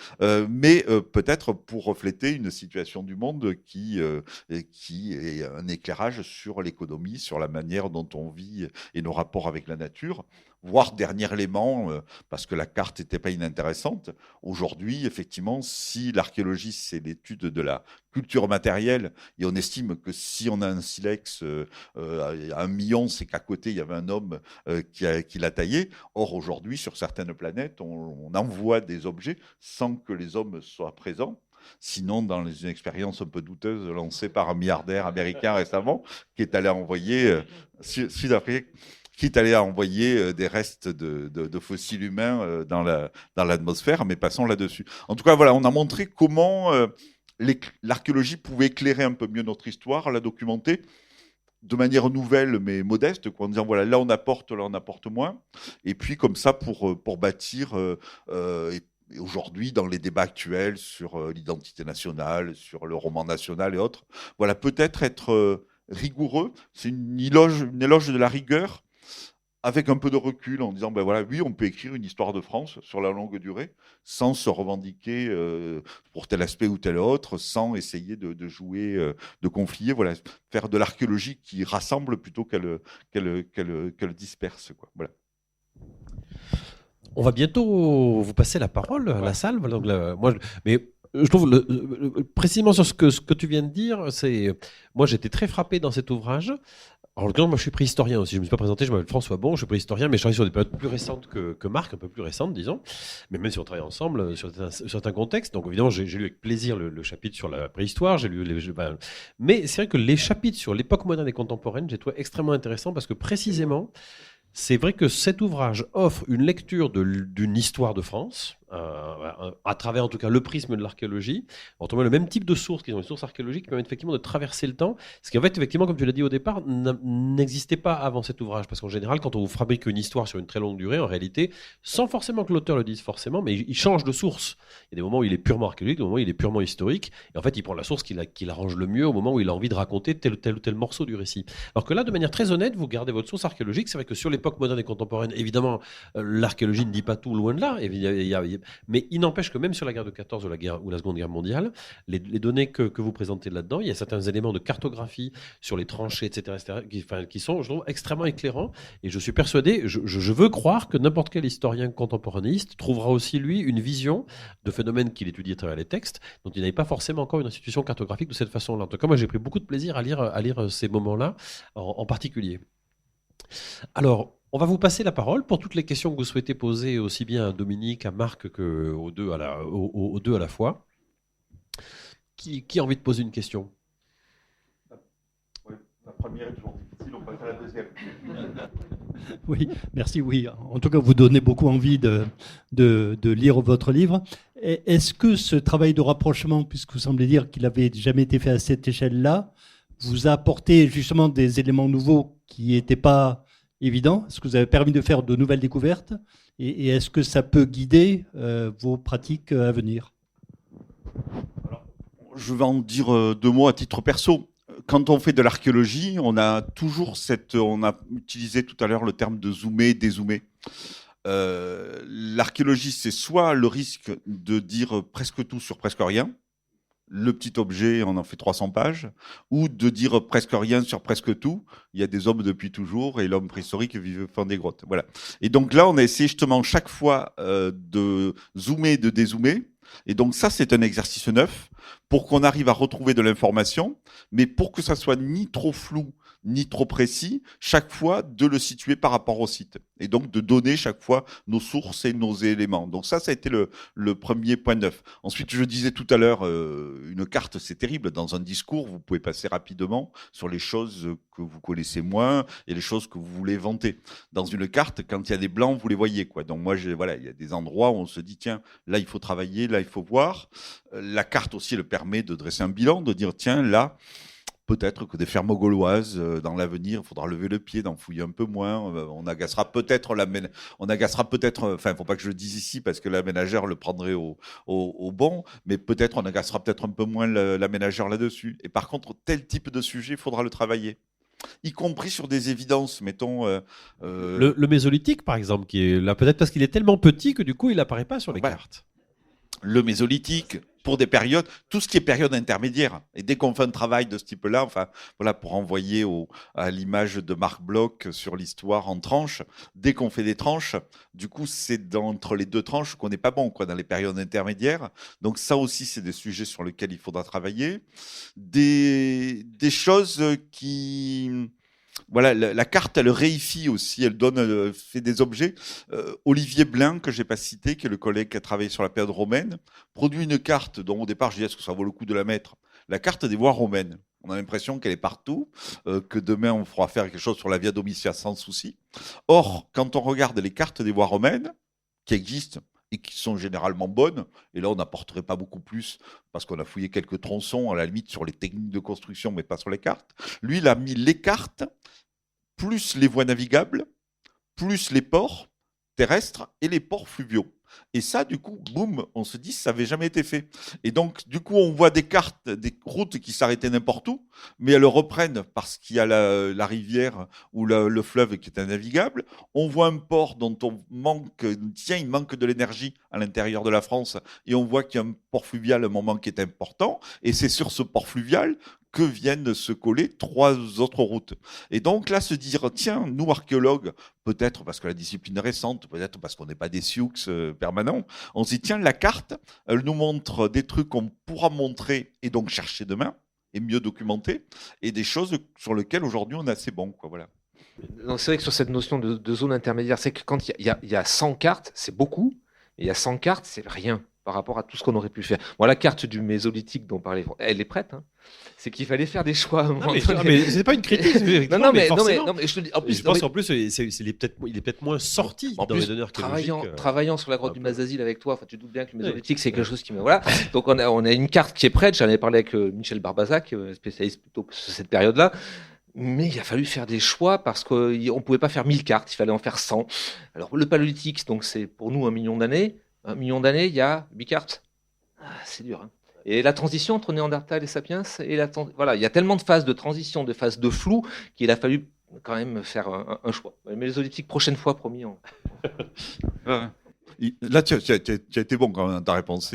mais peut-être pour refléter une situation du monde qui est un éclairage sur l'économie, sur la manière dont on vit et nos rapports avec la nature. Voire dernier élément, parce que la carte n'était pas inintéressante. Aujourd'hui, effectivement, si l'archéologie, c'est l'étude de la culture matérielle, et on estime que si on a un silex à 1 million, c'est qu'à côté, il y avait un homme qui l'a taillé. Or, aujourd'hui, sur certaines planètes, on envoie des objets sans que les hommes soient présents. Sinon, dans une expérience un peu douteuse lancée par un milliardaire américain récemment, qui est allé envoyer Sud-Afrique, qui est allé envoyer des restes de fossiles humains dans l'atmosphère, mais passons là-dessus. En tout cas, voilà, on a montré comment l'archéologie pouvait éclairer un peu mieux notre histoire, la documenter de manière nouvelle mais modeste, en disant voilà, là on apporte moins, et puis comme ça pour bâtir. Et aujourd'hui, dans les débats actuels sur l'identité nationale, sur le roman national et autres, voilà, peut-être être rigoureux, c'est une éloge de la rigueur, avec un peu de recul, en disant, ben voilà, oui, on peut écrire une histoire de France sur la longue durée, sans se revendiquer pour tel aspect ou tel autre, sans essayer de jouer, de conflits, voilà, faire de l'archéologie qui rassemble plutôt qu'elle disperse, quoi. Voilà. On va bientôt vous passer la parole à la salle. Donc, mais je trouve précisément sur ce que tu viens de dire, moi j'étais très frappé dans cet ouvrage. Alors, en l'occurrence, moi je suis préhistorien aussi. Je ne me suis pas présenté, je m'appelle François Bon, je suis préhistorien, mais je travaille sur des périodes plus récentes que Marc, un peu plus récentes, disons. Mais même si on travaille ensemble sur certains contextes. Donc évidemment, j'ai lu avec plaisir le chapitre sur la préhistoire. Mais c'est vrai que les chapitres sur l'époque moderne et contemporaine, j'ai trouvé extrêmement intéressant parce que précisément, c'est vrai que cet ouvrage offre une lecture d'une histoire de France, à travers en tout cas le prisme de l'archéologie. Autrement, le même type de sources qui sont les sources archéologiques qui permettent effectivement de traverser le temps, ce qui en fait effectivement, comme tu l'as dit au départ, n'existait pas avant cet ouvrage. Parce qu'en général, quand on vous fabrique une histoire sur une très longue durée, en réalité, sans forcément que l'auteur le dise forcément, mais il change de source. Il y a des moments où il est purement archéologique, des moments où il est purement historique, et en fait, il prend la source qui l'arrange le mieux au moment où il a envie de raconter tel ou tel morceau du récit. Alors que là, de manière très honnête, vous gardez votre source archéologique. C'est vrai que sur l'époque moderne et contemporaine, évidemment, l'archéologie ne dit pas tout, loin de là. Mais il n'empêche que même sur la guerre de 14 ou la Seconde Guerre mondiale, les données que vous présentez là-dedans, il y a certains éléments de cartographie sur les tranchées, etc., qui sont, je trouve, extrêmement éclairants. Et je suis persuadé, je veux croire que n'importe quel historien contemporanéiste trouvera aussi, lui, une vision de phénomènes qu'il étudie à travers les textes, dont il n'avait pas forcément encore une institution cartographique de cette façon-là. En tout cas, moi, j'ai pris beaucoup de plaisir à lire ces moments-là, en particulier. Alors, on va vous passer la parole pour toutes les questions que vous souhaitez poser aussi bien à Dominique, à Marc qu'aux deux aux deux à la fois. Qui a envie de poser une question? Oui, la première est toujours difficile, on passe à la deuxième. Oui, merci. Oui, en tout cas, vous donnez beaucoup envie de lire votre livre. Est-ce que ce travail de rapprochement, puisque vous semblez dire qu'il n'avait jamais été fait à cette échelle-là, vous a apporté justement des éléments nouveaux qui n'étaient pas évidents? Est-ce que vous avez permis de faire de nouvelles découvertes? Et est-ce que ça peut guider vos pratiques à venir? Alors, je vais en dire deux mots à titre perso. Quand on fait de l'archéologie, on a toujours on a utilisé tout à l'heure le terme de zoomer, dézoomer. L'archéologie, c'est soit le risque de dire presque tout sur presque rien, le petit objet, on en fait 300 pages, ou de dire presque rien sur presque tout. Il y a des hommes depuis toujours et l'homme préhistorique vit au fond des grottes. Voilà. Et donc là, on a essayé justement chaque fois de zoomer, de dézoomer. Et donc ça, c'est un exercice neuf pour qu'on arrive à retrouver de l'information, mais pour que ça soit ni trop flou, ni trop précis, chaque fois de le situer par rapport au site. Et donc de donner chaque fois nos sources et nos éléments. Donc ça a été le premier point neuf. Ensuite, je disais tout à l'heure, une carte, c'est terrible. Dans un discours, vous pouvez passer rapidement sur les choses que vous connaissez moins et les choses que vous voulez vanter. Dans une carte, quand il y a des blancs, vous les voyez, quoi. Donc moi, voilà, il y a des endroits où on se dit, tiens, là, il faut travailler, là, il faut voir. La carte aussi, elle permet de dresser un bilan, de dire, tiens, là, peut-être que des fermes gauloises, dans l'avenir, il faudra lever le pied, d'en fouiller un peu moins. On agacera peut-être, enfin, il ne faut pas que je le dise ici parce que l'aménageur le prendrait au bon, mais peut-être on agacera peut-être un peu moins l'aménageur là-dessus. Et par contre, tel type de sujet, il faudra le travailler. Y compris sur des évidences, mettons. Le mésolithique, par exemple, qui est là peut-être parce qu'il est tellement petit que du coup, il n'apparaît pas sur les cartes. Le mésolithique, pour des périodes, tout ce qui est période intermédiaire. Et dès qu'on fait un travail de ce type-là, enfin, voilà, pour envoyer à l'image de Marc Bloch sur l'histoire en tranches, dès qu'on fait des tranches, du coup, c'est entre les deux tranches qu'on n'est pas bon, quoi, dans les périodes intermédiaires. Donc ça aussi, c'est des sujets sur lesquels il faudra travailler. Des choses qui... Voilà, la carte, elle réifie aussi, elle fait des objets. Olivier Blin, que j'ai pas cité, qui est le collègue qui a travaillé sur la période romaine, produit une carte dont au départ, je dis, est-ce que ça vaut le coup de la mettre? La carte des voies romaines. On a l'impression qu'elle est partout, que demain, on pourra faire quelque chose sur la Via Domitia sans souci. Or, quand on regarde les cartes des voies romaines, qui existent, et qui sont généralement bonnes, et là on n'apporterait pas beaucoup plus, parce qu'on a fouillé quelques tronçons, à la limite, sur les techniques de construction, mais pas sur les cartes. Lui, il a mis les cartes, plus les voies navigables, plus les ports terrestres et les ports fluviaux. Et ça, du coup, boum, on se dit, ça n'avait jamais été fait. Et donc, du coup, on voit des cartes, des routes qui s'arrêtaient n'importe où, mais elles reprennent parce qu'il y a la rivière ou le fleuve qui est navigable. On voit un port dont on manque, il manque de l'énergie à l'intérieur de la France, et on voit qu'il y a un port fluvial à un moment qui est important, et c'est sur ce port fluvial que viennent se coller 3 autres routes. Et donc là, se dire, tiens, nous archéologues, peut-être parce que la discipline est récente, peut-être parce qu'on n'est pas des sioux permanents, on se dit, tiens, la carte, elle nous montre des trucs qu'on pourra montrer et donc chercher demain, et mieux documenter, et des choses sur lesquelles aujourd'hui on est assez bon, quoi, voilà. Donc, c'est vrai que sur cette notion de zone intermédiaire, c'est que quand il y a 100 cartes, c'est beaucoup, mais il y a 100 cartes, c'est rien par rapport à tout ce qu'on aurait pu faire. Bon, la carte du Mésolithique dont parlait, elle est prête. Hein. C'est qu'il fallait faire des choix. À un moment Non, donné. mais c'est pas une critique. non, mais forcément. je te dis, en plus, Je pense qu'en plus, il est peut-être moins sorti en dans plus, les données archéologiques. travaillant sur la grotte du peu. Mazazil avec toi, tu te doutes bien que le Mésolithique, c'est quelque chose qui me. Voilà. Donc, on a une carte qui est prête. J'en avais parlé avec Michel Barbazac, spécialiste plutôt sur cette période-là. Mais il a fallu faire des choix parce qu'on ne pouvait pas faire 1000 cartes, il fallait en faire 100. Alors, le Paléolithique, donc c'est pour nous 1 million d'années. 1 million d'années, il y a 8 cartes. C'est dur. Hein. Et la transition entre Néandertal et Sapiens, voilà, il y a tellement de phases de transition, de phases de flou, qu'il a fallu quand même faire un choix. Mais les Mésolithiques, prochaine fois, promis. Là, tu as été bon quand même dans ta réponse.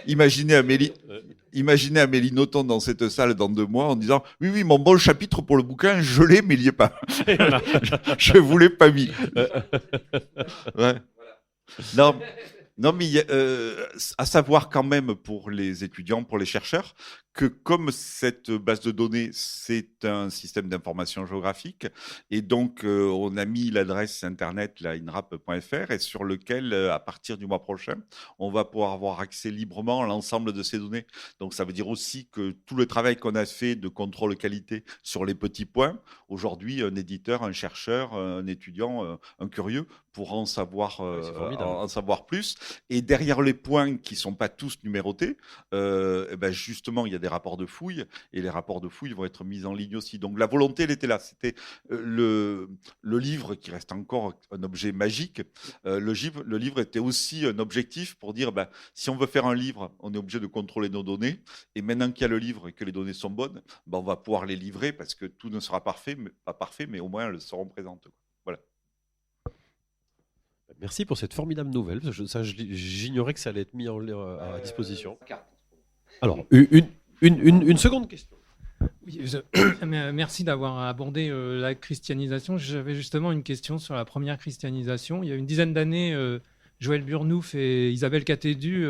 Imaginez Amélie Nothomb dans cette salle dans 2 mois en disant « Oui, mon bon chapitre pour le bouquin, je l'ai, mais il n'y est pas. Je ne vous l'ai pas mis. » Ouais. Non, mais à savoir quand même pour les étudiants, pour les chercheurs, que comme cette base de données, c'est un système d'information géographique, et donc on a mis l'adresse internet, la inrap.fr, et sur lequel, à partir du mois prochain, on va pouvoir avoir accès librement à l'ensemble de ces données. Donc ça veut dire aussi que tout le travail qu'on a fait de contrôle qualité sur les petits points, aujourd'hui, un éditeur, un chercheur, un étudiant, un curieux pourra en savoir plus. Et derrière les points qui ne sont pas tous numérotés, justement, il y a des rapports de fouilles, et les rapports de fouilles vont être mis en ligne aussi. Donc la volonté, elle était là. C'était le livre qui reste encore un objet magique. Le livre était aussi un objectif pour dire, si on veut faire un livre, on est obligé de contrôler nos données. Et maintenant qu'il y a le livre et que les données sont bonnes, on va pouvoir les livrer parce que tout ne sera pas parfait, mais au moins elles seront présentes. Voilà. Merci pour cette formidable nouvelle. J'ignorais que ça allait être mis à disposition. Alors, une seconde question. Oui, merci d'avoir abordé la christianisation. J'avais justement une question sur la première christianisation. Il y a une dizaine d'années, Joël Burnouf et Isabelle Catédu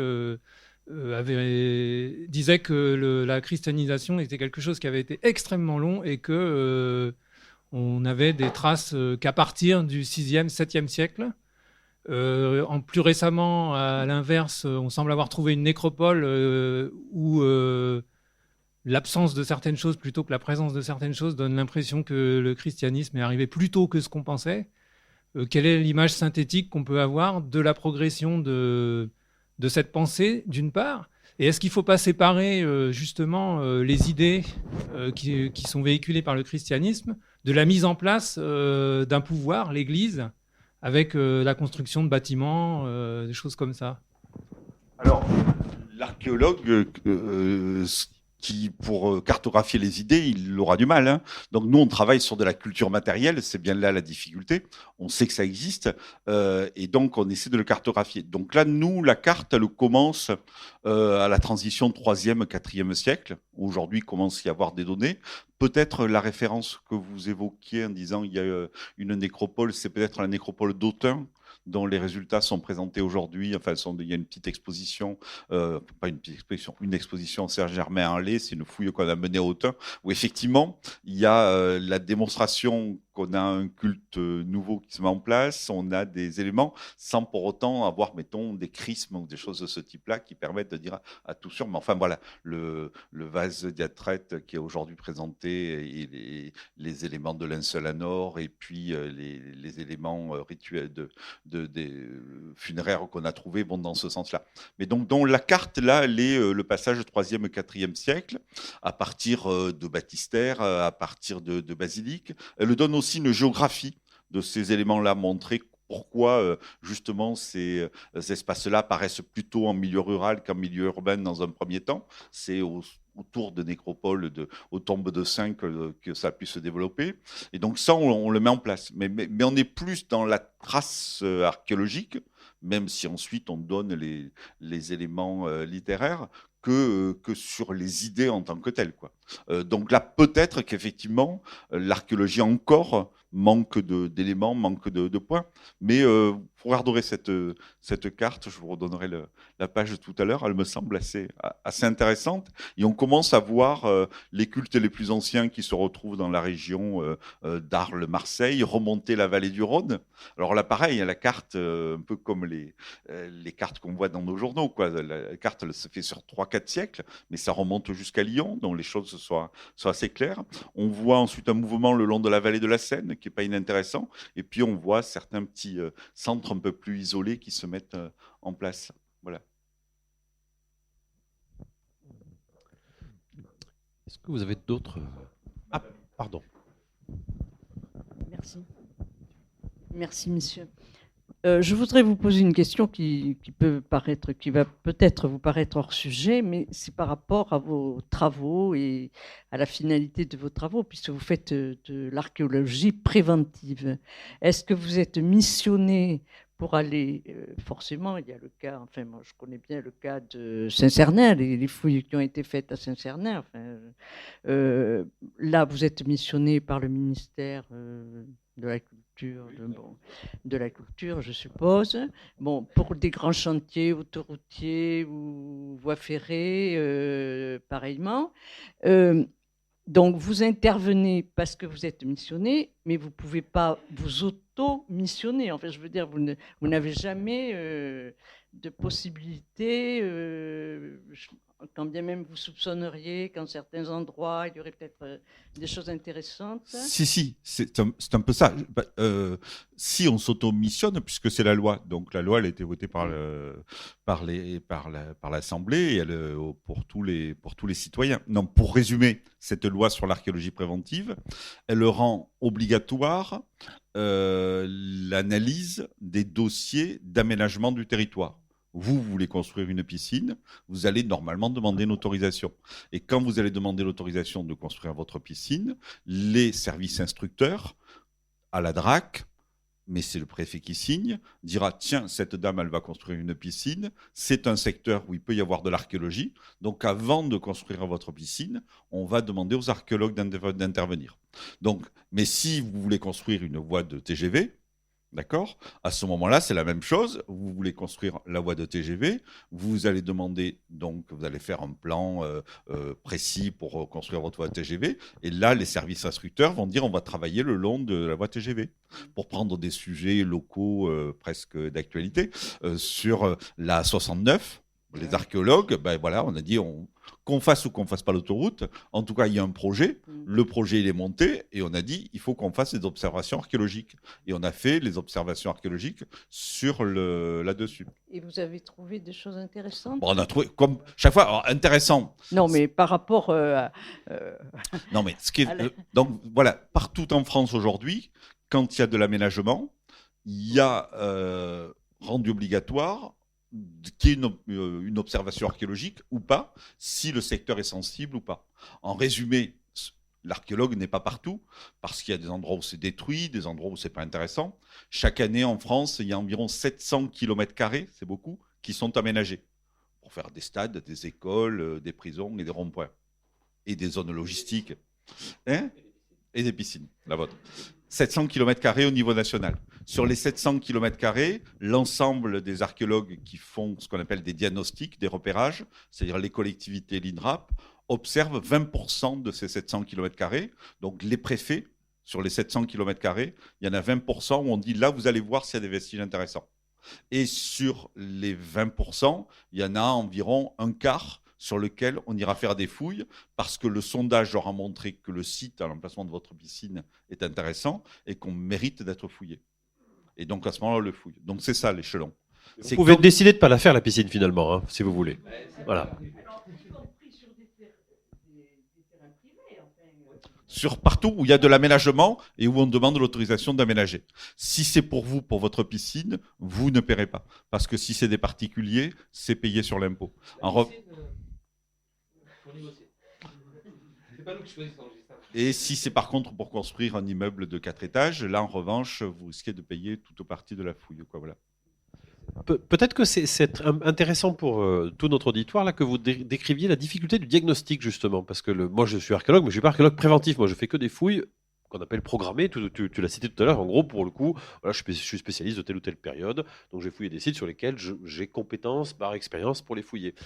disaient que la christianisation était quelque chose qui avait été extrêmement long et que on avait des traces qu'à partir du 6e, 7e siècle. Plus récemment, à l'inverse, on semble avoir trouvé une nécropole où l'absence de certaines choses plutôt que la présence de certaines choses donne l'impression que le christianisme est arrivé plus tôt que ce qu'on pensait. Quelle est l'image synthétique qu'on peut avoir de la progression de cette pensée, d'une part? Et est-ce qu'il ne faut pas séparer justement les idées qui sont véhiculées par le christianisme de la mise en place d'un pouvoir, l'Église, avec la construction de bâtiments, des choses comme ça? Alors, l'archéologue qui, pour cartographier les idées, il aura du mal. Hein. Donc nous, on travaille sur de la culture matérielle, c'est bien là la difficulté. On sait que ça existe, et donc on essaie de le cartographier. Donc là, nous, la carte, elle commence à la transition 3e, 4e siècle. Aujourd'hui, il commence à y avoir des données. Peut-être la référence que vous évoquiez en disant il y a une nécropole, c'est peut-être la nécropole d'Autun, dont les résultats sont présentés aujourd'hui. Enfin, il y a une petite exposition, pas une petite exposition, une exposition en Saint-Germain-en-Laye, c'est une fouille qu'on a menée à Autun, où effectivement, il y a la démonstration qu'on a un culte nouveau qui se met en place, on a des éléments, sans pour autant avoir, mettons, des chrismes ou des choses de ce type-là qui permettent de dire à tout sûr. Mais enfin, voilà, le vase diatrète qui est aujourd'hui présenté, et les éléments de linceul à nord, et puis les éléments rituels des funéraires qu'on a trouvés vont dans ce sens-là. Mais donc la carte, là, elle est le passage 3e, 4e siècle, à partir de baptistères, à partir de basiliques. Elle donne aussi une géographie de ces éléments-là, montrer pourquoi justement ces espaces-là apparaissent plutôt en milieu rural qu'en milieu urbain dans un premier temps. C'est autour de nécropoles, aux tombes de saints que ça a pu se développer. Et donc ça, on le met en place. Mais on est plus dans la trace archéologique, même si ensuite on donne les éléments littéraires, que sur les idées en tant que telles, quoi. Donc là, peut-être qu'effectivement, l'archéologie encore manque d'éléments, manque de points. Mais vous regarderez cette carte, je vous redonnerai la page tout à l'heure, elle me semble assez intéressante. Et on commence à voir les cultes les plus anciens qui se retrouvent dans la région d'Arles, Marseille, remonter la vallée du Rhône. Alors là, pareil, la carte, un peu comme les cartes qu'on voit dans nos journaux, quoi. La carte, elle se fait sur 3-4 siècles, mais ça remonte jusqu'à Lyon, donc les choses soient assez claires. On voit ensuite un mouvement le long de la vallée de la Seine, qui n'est pas inintéressant, et puis on voit certains petits centres un peu plus isolés qui se mettent en place. Voilà. Est-ce que vous avez d'autres... Ah, pardon. Merci. Merci, monsieur. Je voudrais vous poser une question qui va peut-être vous paraître hors sujet, mais c'est par rapport à vos travaux et à la finalité de vos travaux, puisque vous faites de l'archéologie préventive. Est-ce que vous êtes missionné pour aller, forcément, il y a le cas, enfin moi je connais bien le cas de Saint-Cernin, les fouilles qui ont été faites à Saint-Cernin. Enfin, là, vous êtes missionné par le ministère de la Culture, de la culture, je suppose. Bon, pour des grands chantiers autoroutiers ou voies ferrées, pareillement. Donc, vous intervenez parce que vous êtes missionné, mais vous ne pouvez pas vous auto-missionner. En fait, je veux dire, vous n'avez jamais de possibilité, quand bien même vous soupçonneriez qu'en certains endroits, il y aurait peut-être des choses intéressantes. Si, c'est un peu ça. Si on s'auto-missionne, puisque c'est la loi, donc la loi, elle a été votée par l'Assemblée et pour tous les citoyens. Non, pour résumer, cette loi sur l'archéologie préventive, elle rend obligatoire l'analyse des dossiers d'aménagement du territoire. Vous voulez construire une piscine, vous allez normalement demander une autorisation. Et quand vous allez demander l'autorisation de construire votre piscine, les services instructeurs, à la DRAC, mais c'est le préfet qui signe, dira « Tiens, cette dame, elle va construire une piscine, c'est un secteur où il peut y avoir de l'archéologie, donc avant de construire votre piscine, on va demander aux archéologues d'intervenir. » Donc, mais si vous voulez construire une voie de TGV, d'accord? À ce moment-là, c'est la même chose. Vous voulez construire la voie de TGV, vous allez demander, donc vous allez faire un plan précis pour construire votre voie de TGV. Et là, les services instructeurs vont dire on va travailler le long de la voie TGV pour prendre des sujets locaux presque d'actualité. Sur la 69, les archéologues, ben voilà, on a dit qu'on fasse ou qu'on ne fasse pas l'autoroute. En tout cas, il y a un projet. Le projet, il est monté. Et on a dit, il faut qu'on fasse des observations archéologiques. Et on a fait les observations archéologiques là-dessus. Et vous avez trouvé des choses intéressantes? Bon, on a trouvé, comme chaque fois, alors, intéressant. Non, mais par rapport Non, mais ce qui est, donc voilà, partout en France aujourd'hui, quand il y a de l'aménagement, il y a rendu obligatoire qu'il y ait une observation archéologique ou pas, si le secteur est sensible ou pas. En résumé, l'archéologue n'est pas partout, parce qu'il y a des endroits où c'est détruit, des endroits où c'est pas intéressant. Chaque année en France, il y a environ 700 km², c'est beaucoup, qui sont aménagés pour faire des stades, des écoles, des prisons et des ronds-points. Et des zones logistiques. Hein? Et des piscines, la vôtre. 700 km² au niveau national. Sur les 700 km², l'ensemble des archéologues qui font ce qu'on appelle des diagnostics, des repérages, c'est-à-dire les collectivités, l'INRAP, observent 20% de ces 700 km². Donc les préfets, sur les 700 km², il y en a 20% où on dit là, vous allez voir s'il y a des vestiges intéressants. Et sur les 20%, il y en a environ un quart sur lequel on ira faire des fouilles parce que le sondage aura montré que le site à l'emplacement de votre piscine est intéressant et qu'on mérite d'être fouillé. Et donc à ce moment-là, on le fouille. Donc c'est ça l'échelon. Vous pouvez décider de ne pas la faire, la piscine, finalement, hein, si vous voulez. Voilà. Sur partout où il y a de l'aménagement et où on demande l'autorisation d'aménager. Si c'est pour vous, pour votre piscine, vous ne paierez pas. Parce que si c'est des particuliers, c'est payé sur l'impôt. Et si c'est par contre pour construire un immeuble de 4 étages, là en revanche, vous risquez de payer toute partie de la fouille. Quoi, voilà. Peut-être que c'est intéressant pour tout notre auditoire là que vous décriviez la difficulté du diagnostic justement, parce que moi je suis archéologue, mais je suis pas archéologue préventif. Moi, je fais que des fouilles qu'on appelle programmées. Tu l'as cité tout à l'heure. En gros, pour le coup, voilà, je suis spécialiste de telle ou telle période, donc j'ai fouillé des sites sur lesquels j'ai compétence par expérience pour les fouiller.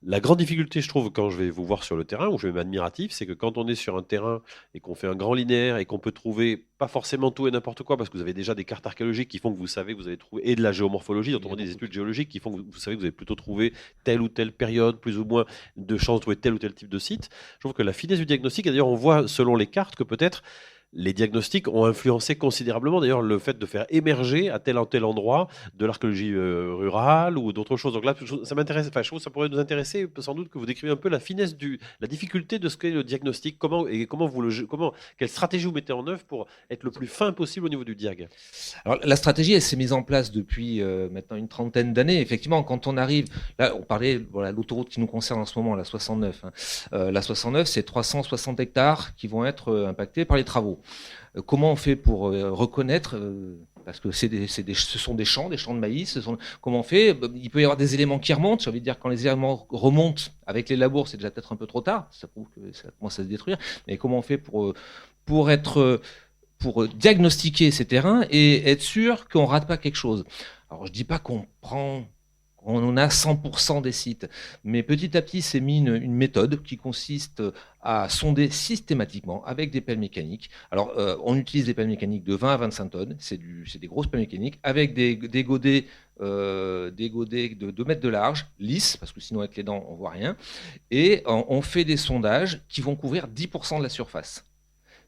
La grande difficulté, je trouve, quand je vais vous voir sur le terrain, où je vais m'admiratif, c'est que quand on est sur un terrain et qu'on fait un grand linéaire et qu'on peut trouver pas forcément tout et n'importe quoi, parce que vous avez déjà des cartes archéologiques qui font que vous savez que vous avez trouvé, et de la géomorphologie, autrement dit des études géologiques qui font que vous savez que vous avez plutôt trouvé telle ou telle période, plus ou moins de chances de trouver tel ou tel type de site. Je trouve que la finesse du diagnostic, et d'ailleurs on voit selon les cartes que peut-être les diagnostics ont influencé considérablement d'ailleurs le fait de faire émerger à tel ou tel endroit de l'archéologie rurale ou d'autres choses. Donc là, ça m'intéresse. Enfin, je trouve que ça pourrait nous intéresser sans doute que vous décriviez un peu la finesse la difficulté de ce qu'est le diagnostic. Quelle stratégie vous mettez en œuvre pour être le plus fin possible au niveau du diag. Alors, la stratégie, elle s'est mise en place depuis maintenant une trentaine d'années. Effectivement, quand on arrive, là, on parlait, voilà, l'autoroute qui nous concerne en ce moment, la 69. La 69, c'est 360 hectares qui vont être impactés par les travaux. Comment on fait pour reconnaître parce que ce sont des champs de maïs. Comment on fait? Il peut y avoir des éléments qui remontent. J'ai envie de dire, quand les éléments remontent avec les labours, c'est déjà peut-être un peu trop tard. Ça prouve que ça commence à se détruire. Mais comment on fait pour diagnostiquer ces terrains et être sûr qu'on rate pas quelque chose? Alors, je dis pas on a 100% des sites, mais petit à petit, c'est mis une méthode qui consiste à sonder systématiquement avec des pelles mécaniques. Alors, on utilise des pelles mécaniques de 20 à 25 tonnes, c'est des grosses pelles mécaniques, avec des godets de 2 mètres de large, lisses, parce que sinon avec les dents, on voit rien, et on fait des sondages qui vont couvrir 10% de la surface.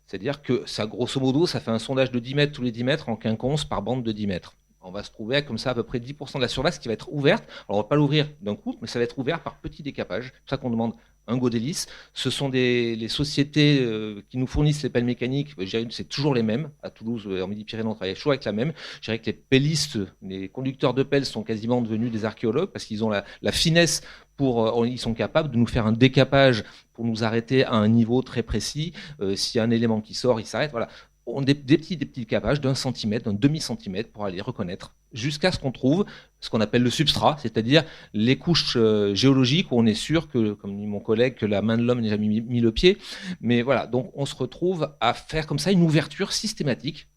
C'est-à-dire que ça, grosso modo, ça fait un sondage de 10 mètres tous les 10 mètres en quinconce par bande de 10 mètres. On va se trouver comme ça à peu près 10% de la surface qui va être ouverte. Alors, on ne va pas l'ouvrir d'un coup, mais ça va être ouvert par petits décapages. C'est pour ça qu'on demande un godet lisse. Ce sont les sociétés qui nous fournissent les pelles mécaniques. C'est toujours les mêmes. À Toulouse, en Midi-Pyrénées, on travaille toujours avec la même. Je dirais que les pellistes, les conducteurs de pelles sont quasiment devenus des archéologues parce qu'ils ont la finesse ils sont capables de nous faire un décapage pour nous arrêter à un niveau très précis. S'il y a un élément qui sort, il s'arrête. Voilà. On a des petits décapages d'1 centimètre, d'un demi-centimètre pour aller reconnaître jusqu'à ce qu'on trouve ce qu'on appelle le substrat, c'est-à-dire les couches géologiques où on est sûr que, comme dit mon collègue, que la main de l'homme n'a jamais mis le pied. Mais voilà, donc on se retrouve à faire comme ça une ouverture systématique,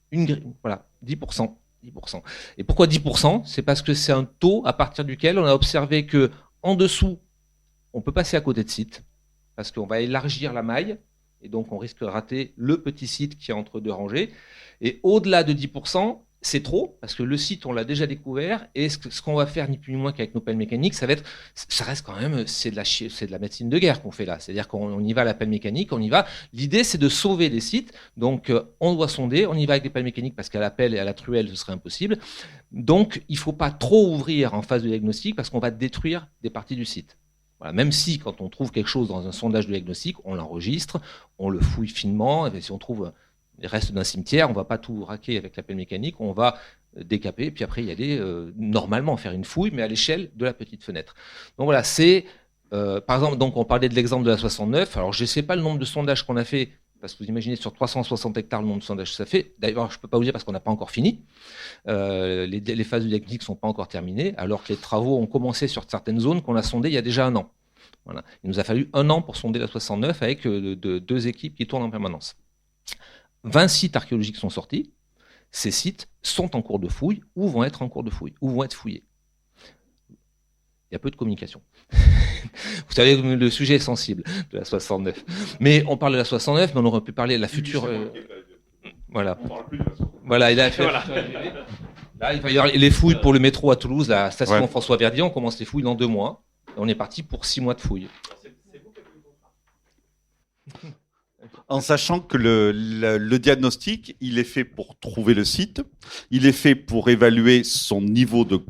voilà, 10%. Et pourquoi 10%? C'est parce que c'est un taux à partir duquel on a observé que en dessous, on peut passer à côté de sites parce qu'on va élargir la maille. Et donc, on risque de rater le petit site qui est entre deux rangées. Et au-delà de 10%, c'est trop, parce que le site, on l'a déjà découvert. Et ce qu'on va faire, ni plus ni moins qu'avec nos pelles mécaniques, ça reste quand même, c'est de la médecine de guerre qu'on fait là. C'est-à-dire qu'on y va à la pelle mécanique, on y va. L'idée, c'est de sauver des sites. Donc, on doit sonder, on y va avec des pelles mécaniques, parce qu'à la pelle et à la truelle, ce serait impossible. Donc, il ne faut pas trop ouvrir en phase de diagnostic, parce qu'on va détruire des parties du site. Voilà, même si, quand on trouve quelque chose dans un sondage de diagnostic, on l'enregistre, on le fouille finement, et si on trouve les restes d'un cimetière, on ne va pas tout raquer avec la pelle mécanique, on va décaper, puis après y aller normalement faire une fouille, mais à l'échelle de la petite fenêtre. Donc voilà, c'est, par exemple, donc on parlait de l'exemple de la 69, alors je ne sais pas le nombre de sondages qu'on a fait, parce que vous imaginez sur 360 hectares le nombre de sondages que ça fait. D'ailleurs, je ne peux pas vous dire parce qu'on n'a pas encore fini. Les phases de diagnostic ne sont pas encore terminées, alors que les travaux ont commencé sur certaines zones qu'on a sondées il y a déjà 1 an. Voilà. Il nous a fallu 1 an pour sonder la 69 avec 2 équipes qui tournent en permanence. 20 sites archéologiques sont sortis. Ces sites sont en cours de fouille ou vont être en cours de fouille ou vont être fouillés. Il y a peu de communication. Vous savez, le sujet est sensible de la 69. Mais on parle de la 69, mais on aurait pu parler de la future. Voilà. Voilà, il a fait. Voilà. Là, il va y avoir les fouilles pour le métro à Toulouse, la station François Verdier. On commence les fouilles dans 2 mois. Et on est parti pour 6 mois de fouilles. En sachant que le diagnostic, il est fait pour trouver le site, il est fait pour évaluer son niveau de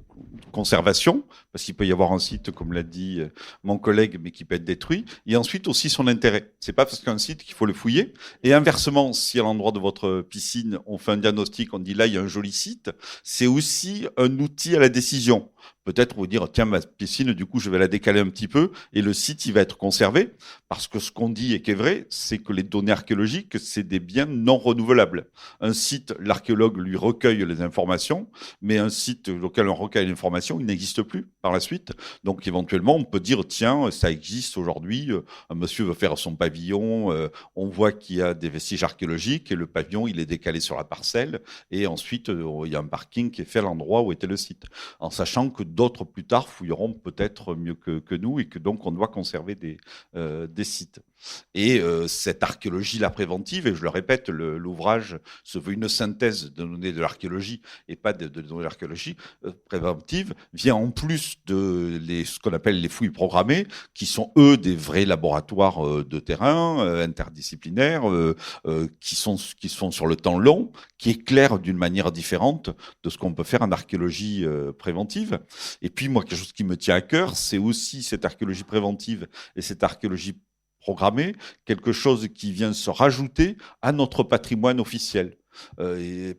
conservation, parce qu'il peut y avoir un site, comme l'a dit mon collègue, mais qui peut être détruit, et ensuite aussi son intérêt. C'est pas parce qu'un site qu'il faut le fouiller. Et inversement, si à l'endroit de votre piscine, on fait un diagnostic, on dit là, il y a un joli site, c'est aussi un outil à la décision. peut-être vous dire, tiens, ma piscine, du coup, je vais la décaler un petit peu et le site, il va être conservé. Parce que ce qu'on dit et qui est vrai, c'est que les données archéologiques, c'est des biens non renouvelables. Un site, l'archéologue lui recueille les informations, mais un site auquel on recueille l'information, il n'existe plus par la suite. Donc, éventuellement, on peut dire, tiens, ça existe aujourd'hui, un monsieur veut faire son pavillon, on voit qu'il y a des vestiges archéologiques et le pavillon, il est décalé sur la parcelle et ensuite, il y a un parking qui est fait à l'endroit où était le site. En sachant que d'autres, plus tard, fouilleront peut-être mieux que nous et que donc, on doit conserver des sites. Et cette archéologie-là préventive, et je le répète, l'ouvrage se veut une synthèse de données de l'archéologie et pas de données de l'archéologie préventive, vient en plus de ce qu'on appelle les fouilles programmées, qui sont eux des vrais laboratoires de terrain interdisciplinaires, qui sont sur le temps long, qui éclairent d'une manière différente de ce qu'on peut faire en archéologie préventive. Et puis moi, quelque chose qui me tient à cœur, c'est aussi cette archéologie préventive et cette archéologie programmée, quelque chose qui vient se rajouter à notre patrimoine officiel.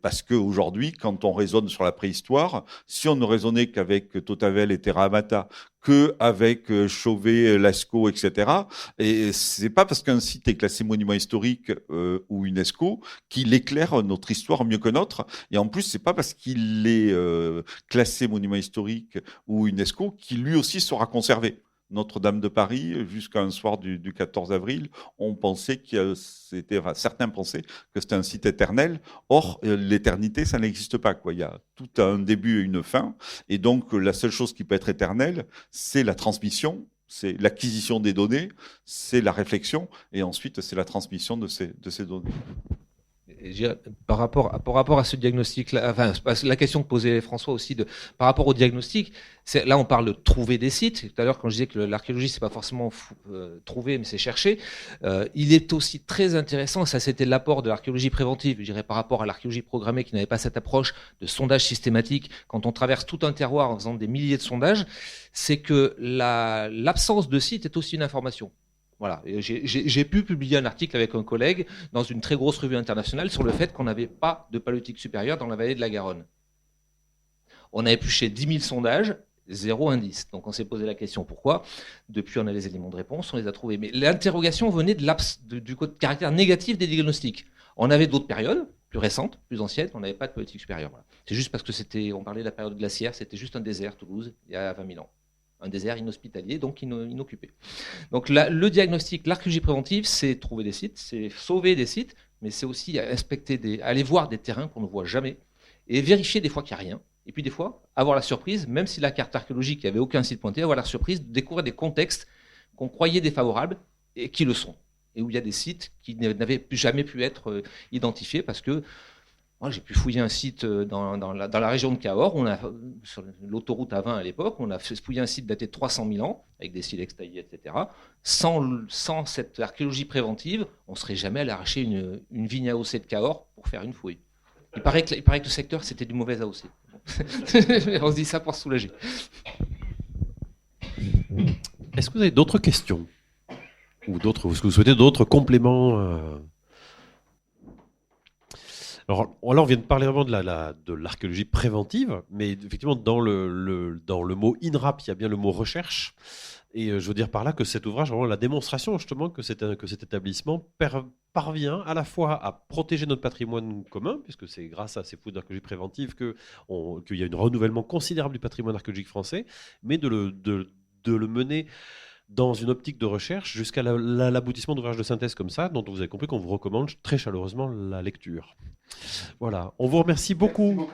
Parce qu'aujourd'hui, quand on raisonne sur la préhistoire, si on ne raisonnait qu'avec Totavel et Terra Amata, qu'avec Chauvet, Lascaux, etc., et c'est pas parce qu'un site est classé monument historique ou UNESCO qu'il éclaire notre histoire mieux que notre. Et en plus, c'est pas parce qu'il est classé monument historique ou UNESCO qu'il lui aussi sera conservé. Notre-Dame de Paris, jusqu'à un soir du 14 avril, on pensait certains pensaient que c'était un site éternel. Or, l'éternité, ça n'existe pas, quoi. Il y a tout un début et une fin. Et donc, la seule chose qui peut être éternelle, c'est la transmission, c'est l'acquisition des données, c'est la réflexion, et ensuite, c'est la transmission de ces données. Par rapport à ce diagnostic-là, enfin, la question que posait François aussi, par rapport au diagnostic, là on parle de trouver des sites. Tout à l'heure, quand je disais que l'archéologie, c'est pas forcément trouver, mais c'est chercher. Il est aussi très intéressant, ça c'était l'apport de l'archéologie préventive, je dirais par rapport à l'archéologie programmée qui n'avait pas cette approche de sondage systématique. Quand on traverse tout un terroir en faisant des milliers de sondages, c'est que l'absence de site est aussi une information. Voilà, j'ai pu publier un article avec un collègue dans une très grosse revue internationale sur le fait qu'on n'avait pas de paléolithique supérieur dans la vallée de la Garonne. On a épluché 10 000 sondages, 0 indice. Donc on s'est posé la question pourquoi. Depuis, on a les éléments de réponse, on les a trouvés. Mais l'interrogation venait du caractère négatif des diagnostics. On avait d'autres périodes, plus récentes, plus anciennes, on n'avait pas de paléolithique supérieur. Voilà. C'est juste parce que on parlait de la période glaciaire, c'était juste un désert, Toulouse, il y a 20 000 ans. Un désert inhospitalier, donc inoccupé. Donc le diagnostic, l'archéologie préventive, c'est trouver des sites, c'est sauver des sites, mais c'est aussi aller voir des terrains qu'on ne voit jamais et vérifier des fois qu'il n'y a rien. Et puis des fois, avoir la surprise, même si la carte archéologique, il n'y avait aucun site pointé, avoir la surprise de découvrir des contextes qu'on croyait défavorables et qui le sont. Et où il y a des sites qui n'avaient jamais pu être identifiés parce que moi, j'ai pu fouiller un site dans la région de Cahors, sur l'autoroute A20 à l'époque, on a fouillé un site daté de 300 000 ans, avec des silex taillés, etc. Sans cette archéologie préventive, on ne serait jamais allé arracher une vigne AOC de Cahors pour faire une fouille. Il paraît que le secteur, c'était du mauvais AOC. On se dit ça pour se soulager. Est-ce que vous avez d'autres questions ? Ou est-ce que vous souhaitez d'autres compléments Alors là, on vient de parler vraiment de l'archéologie préventive, mais effectivement, dans le mot INRAP, il y a bien le mot recherche. Et je veux dire par là que cet ouvrage, vraiment la démonstration justement que cet établissement parvient à la fois à protéger notre patrimoine commun, puisque c'est grâce à ces fouilles d'archéologie préventive qu'il y a un renouvellement considérable du patrimoine archéologique français, mais de le mener dans une optique de recherche jusqu'à l'aboutissement d'ouvrages de synthèse comme ça, dont vous avez compris qu'on vous recommande très chaleureusement la lecture. Voilà, on vous remercie beaucoup.